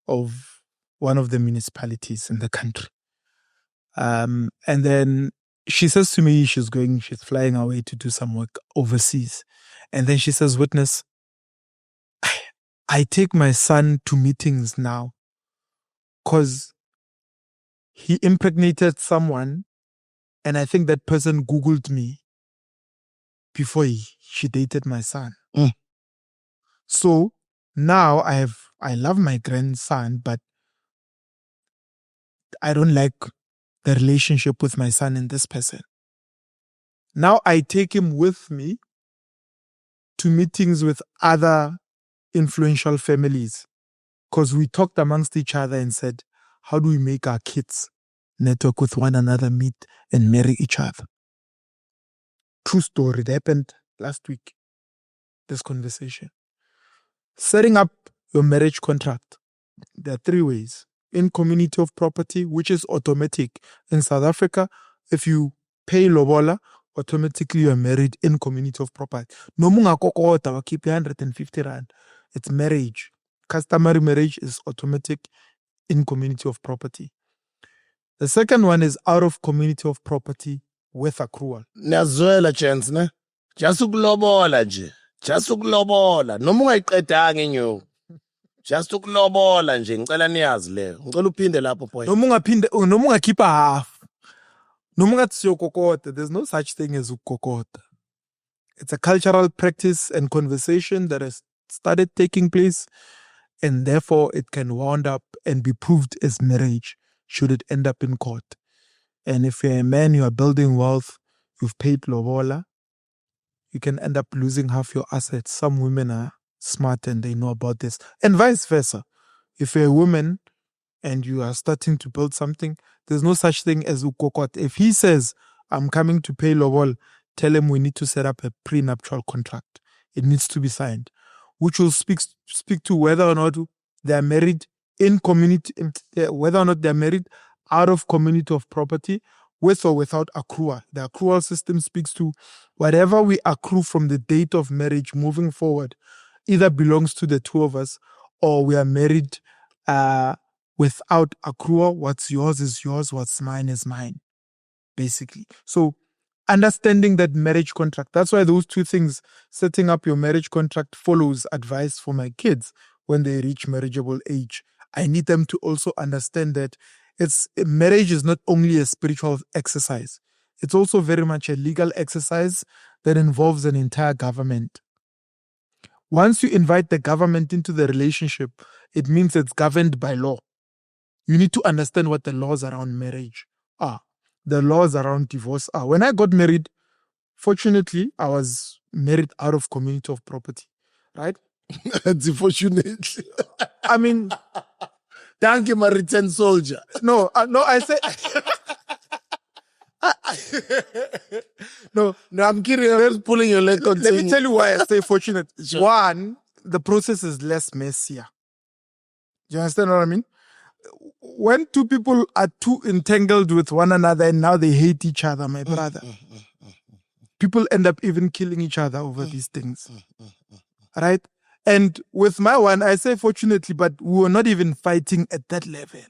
of one of the municipalities in the country. And then she says to me, she's flying away to do some work overseas. And then she says, Witness, I take my son to meetings now because he impregnated someone, and I think that person Googled me before she dated my son. Mm. So now I love my grandson, but I don't like the relationship with my son and this person. Now I take him with me to meetings with other influential families because we talked amongst each other and said, how do we make our kids network with one another, meet and marry each other? True story. It happened last week, this conversation. Setting up your marriage contract. There are 3 ways. In community of property, which is automatic. In South Africa, if you pay lobola, automatically you are married in community of property. No munga kokota wa keep 150 rand. It's marriage. Customary marriage is automatic in community of property. The second one is out of community of property with accrual. Niyazwela chance ne? Just ukulobola nje. Just ukulobola. Noma ungayiqedanga inyuku. Just ukulobola nje. Ngicela niyazi leyo. Ngicela uphinde lapho point. No munga keep a half. No munga tsiyokokota. There's no such thing as ukokota. It's a cultural practice and conversation that has started taking place, and therefore it can wound up and be proved as marriage should it end up in court. And if you're a man, you are building wealth, you've paid lobola, you can end up losing half your assets. Some women are smart and they know about this. And vice versa. If you're a woman and you are starting to build something, there's no such thing as ukokot. If he says, I'm coming to pay lobol, tell him we need to set up a prenuptial contract. It needs to be signed, which will speak to whether or not they are married in community, whether or not they are married out of community of property, with or without accrual. The accrual system speaks to whatever we accrue from the date of marriage moving forward, either belongs to the two of us or we are married without accrual. What's yours is yours, what's mine is mine, basically. So understanding that marriage contract, that's why those 2 things, setting up your marriage contract, follows advice for my kids when they reach marriageable age. I need them to also understand that marriage is not only a spiritual exercise. It's also very much a legal exercise that involves an entire government. Once you invite the government into the relationship, it means it's governed by law. You need to understand what the laws around marriage are, the laws around divorce are. When I got married, fortunately, I was married out of community of property, right? Unfortunately. I mean, Thank you, my returned soldier. no, I said, No, I'm kidding. I'm just pulling your leg. Let me Continue. tell you why I say fortunate. Sure. One, the process is less messier. Do you understand what I mean? When two people are too entangled with one another and now they hate each other, my brother, people end up even killing each other over these things. Right? And with my one, I say fortunately, but we were not even fighting at that level.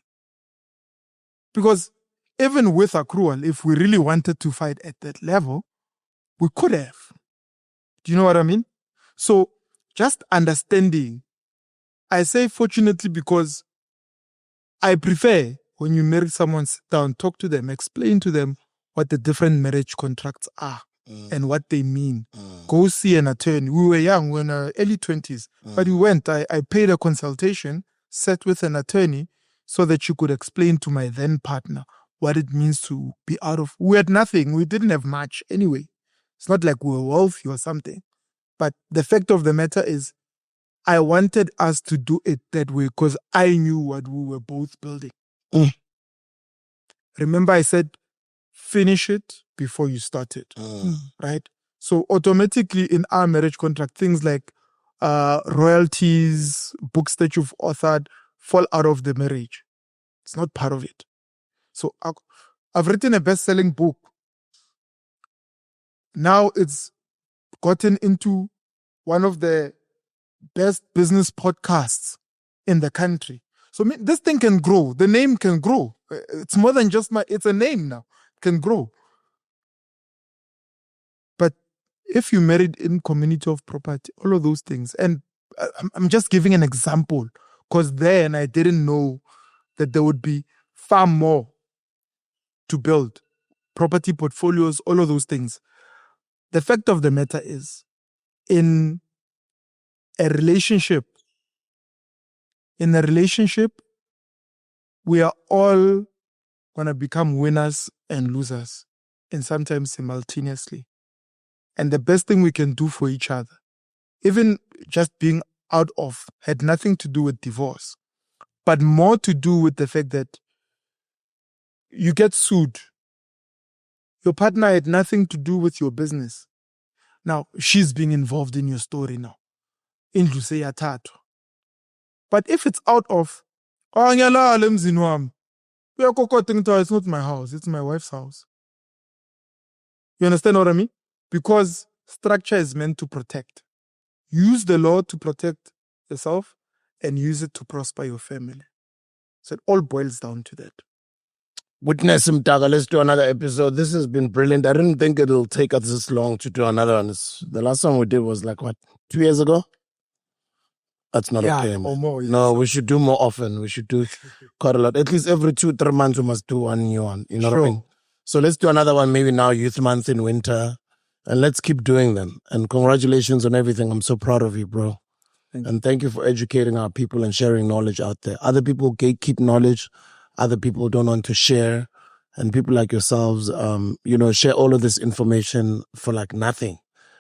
Because even with accrual, if we really wanted to fight at that level, we could have. Do you know what I mean? So just understanding, I say fortunately because I prefer when you marry someone, sit down, talk to them, explain to them what the different marriage contracts are and what they mean. Go see an attorney. We were young, we were in our early 20s, but we went. I paid a consultation, sat with an attorney so that she could explain to my then partner what it means to be out of. We had nothing. We didn't have much anyway. It's not like we were wealthy or something. But the fact of the matter is, I wanted us to do it that way because I knew what we were both building. Remember, I said, finish it before you start it. Right? So automatically in our marriage contract, things like royalties, books that you've authored fall out of the marriage. It's not part of it. So I've written a best-selling book. Now it's gotten into one of the best business podcasts in the country. So this thing can grow. The name can grow. It's more than just it's a name now. It can grow. But if you married in community of property, all of those things, and I'm just giving an example because then I didn't know that there would be far more to build. Property portfolios, all of those things. The fact of the matter is, in a relationship, we are all going to become winners and losers, and sometimes simultaneously. And the best thing we can do for each other, even just being out of, had nothing to do with divorce, but more to do with the fact that you get sued. Your partner had nothing to do with your business. Now, she's being involved in your story now. Indlu seyathathwa. But if it's out of, it's not my house, it's my wife's house. You understand what I mean? Because structure is meant to protect. Use the law to protect yourself and use it to prosper your family. So it all boils down to that. Witness Mdaka, let's do another episode. This has been brilliant. I didn't think it'll take us this long to do another one. The last one we did was like, 2 years ago? That's not okay, man. Or more. No, we should do more often. We should do quite a lot. At least every 2-3 months we must do one new one. You know what I mean? So let's do another one maybe now, Youth Month in winter. And let's keep doing them. And congratulations on everything. I'm so proud of you, bro. And thank you for educating our people and sharing knowledge out there. Other people gatekeep knowledge. Other people don't want to share. And people like yourselves, share all of this information for like nothing.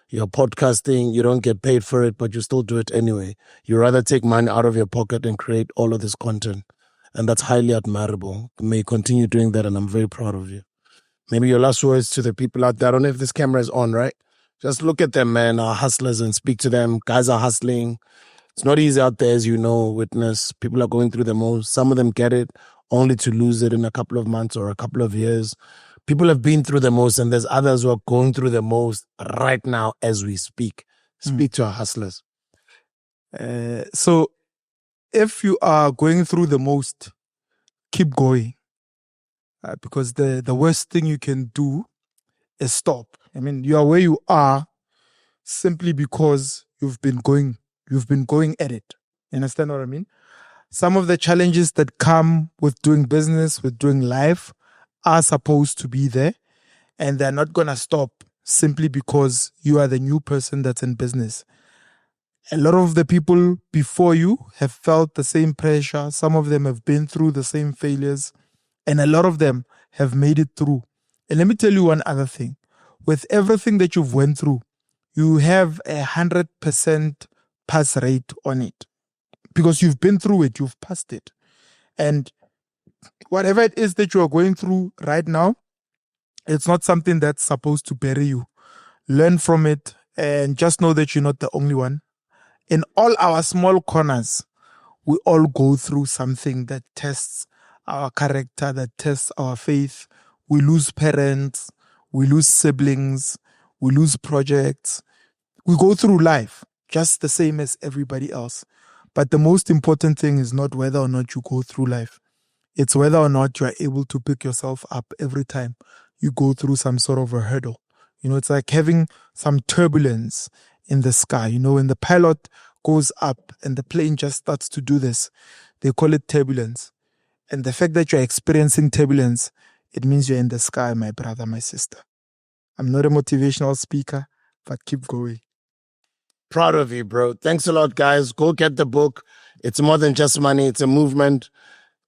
You're podcasting, you don't get paid for it, but you still do it anyway. You rather take money out of your pocket and create all of this content. And that's highly admirable. You may continue doing that, and I'm very proud of you. Maybe your last words to the people out there. I don't know if this camera is on, right? Just look at them, man, our hustlers, and speak to them. Guys are hustling. It's not easy out there, as you know, witness. People are going through the most. Some of them get it only to lose it in a couple of months or a couple of years. People have been through the most, and there's others who are going through the most right now as we speak. Speak to our hustlers. So if you are going through the most, keep going. Because the worst thing you can do is stop. I mean, you are where you are simply because you've been going at it. You understand what I mean? Some of the challenges that come with doing business, with doing life, are supposed to be there, and they're not going to stop simply because you are the new person that's in business. A lot of the people before you have felt the same pressure. Some of them have been through the same failures, and a lot of them have made it through. And let me tell you one other thing. With everything that you've went through, you have 100% pass rate on it. Because you've been through it, you've passed it. And whatever it is that you are going through right now, It's not something that's supposed to bury you. Learn from it and just know that you're not the only one. In all our small corners, we all go through something that tests our character, that tests our faith. We lose parents, we lose siblings, we lose projects. We go through life just the same as everybody else. But the most important thing is not whether or not you go through life. It's whether or not you are able to pick yourself up every time you go through some sort of a hurdle. It's like having some turbulence in the sky. When the pilot goes up and the plane just starts to do this, they call it turbulence. And the fact that you're experiencing turbulence, it means you're in the sky, my brother, my sister. I'm not a motivational speaker, but keep going. Proud of you, bro. Thanks a lot, guys. Go get the book. It's more than just money. It's a movement.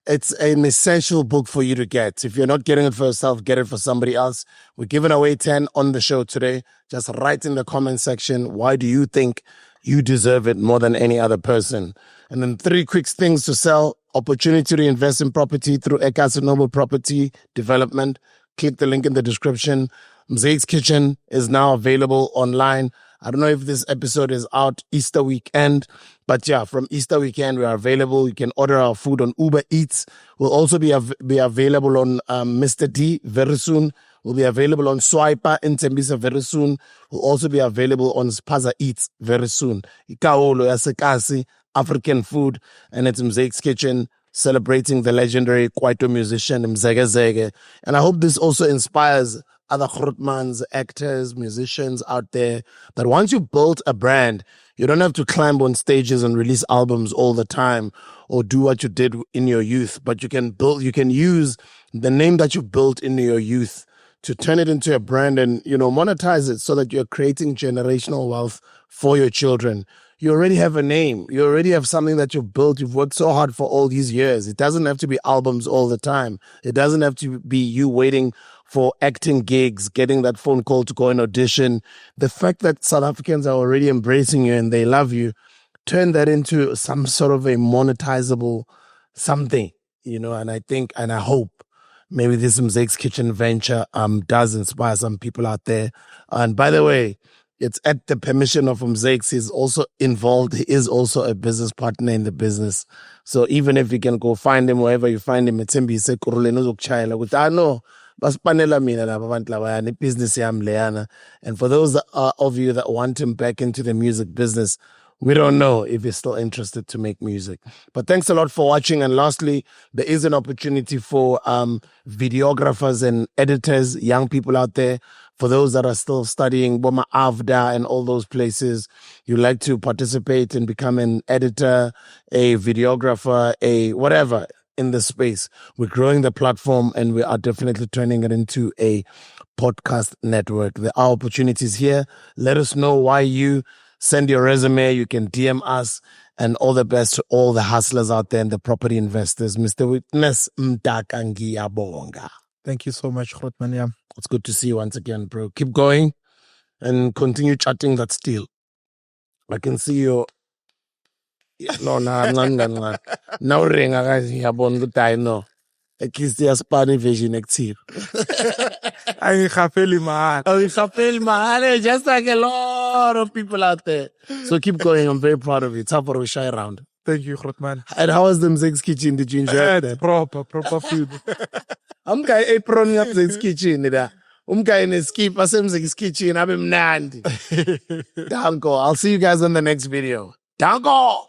It's an essential book for you to get. If you're not getting it for yourself, get it for somebody else. We're giving away 10 on the show today. Just write in the comment section, why do you think you deserve it more than any other person? And then 3 quick things to sell. Opportunity to invest in property through Eckhart Noble Property Development. Click the link in the description. Mdaka's Kitchen is now available online. I don't know if this episode is out Easter weekend, but yeah, from Easter weekend, we are available. You can order our food on Uber Eats. We'll also be available on Mr. D very soon. We'll be available on Swiper in Tembisa very soon. We'll also be available on Spaza Eats very soon. Ikaolo yasekasi, African food, and it's Mdaka's Kitchen, celebrating the legendary Kwaito musician Mzege Zege. And I hope this also inspires other Grootmans, actors, musicians out there, that once you built a brand, you don't have to climb on stages and release albums all the time or do what you did in your youth, but you can use the name that you built in your youth to turn it into a brand and, monetize it so that you're creating generational wealth for your children. You already have a name. You already have something that you've built. You've worked so hard for all these years. It doesn't have to be albums all the time. It doesn't have to be you waiting for acting gigs, getting that phone call to go and audition. The fact that South Africans are already embracing you and they love you, turn that into some sort of a monetizable something, and I think, and I hope maybe this Mdaka's Kitchen venture does inspire some people out there. And by the way, it's at the permission of Mdaka. He's also involved. He is also a business partner in the business. So even if you can go find him wherever you find him, it's him. He said, I know. Business and for those of you that want him back into the music business, we don't know if he's still interested to make music. But thanks a lot for watching. And lastly, there is an opportunity for videographers and editors, young people out there. For those that are still studying Boma Avda and all those places, you like to participate and become an editor, a videographer, a whatever in the space. We're growing the platform and we are definitely turning it into a podcast network. There are opportunities here. Let us know why you send your resume. You can DM us, and all the best to all the hustlers out there and the property investors. Mr. Witness, Mdaka ngiyabonga. Thank you so much, Grootman. Yeah. It's good to see you once again, bro. Keep going and continue chatting that steel. I can see you. No, now ring guys ngiyabona ukuthi I know. At least there's Spanish version next year. Just like a lot of people out there. So keep going. I'm very proud of you. It's up for a shy round. Thank you, Grootman. And how was the Mdaka's Kitchen? Did you enjoy it? Proper food. I'm going to apron up Mdaka's Kitchen. I'm going to skip Mdaka's Kitchen. I'm mnandi. Danko. I'll see you guys on the next video. Danko.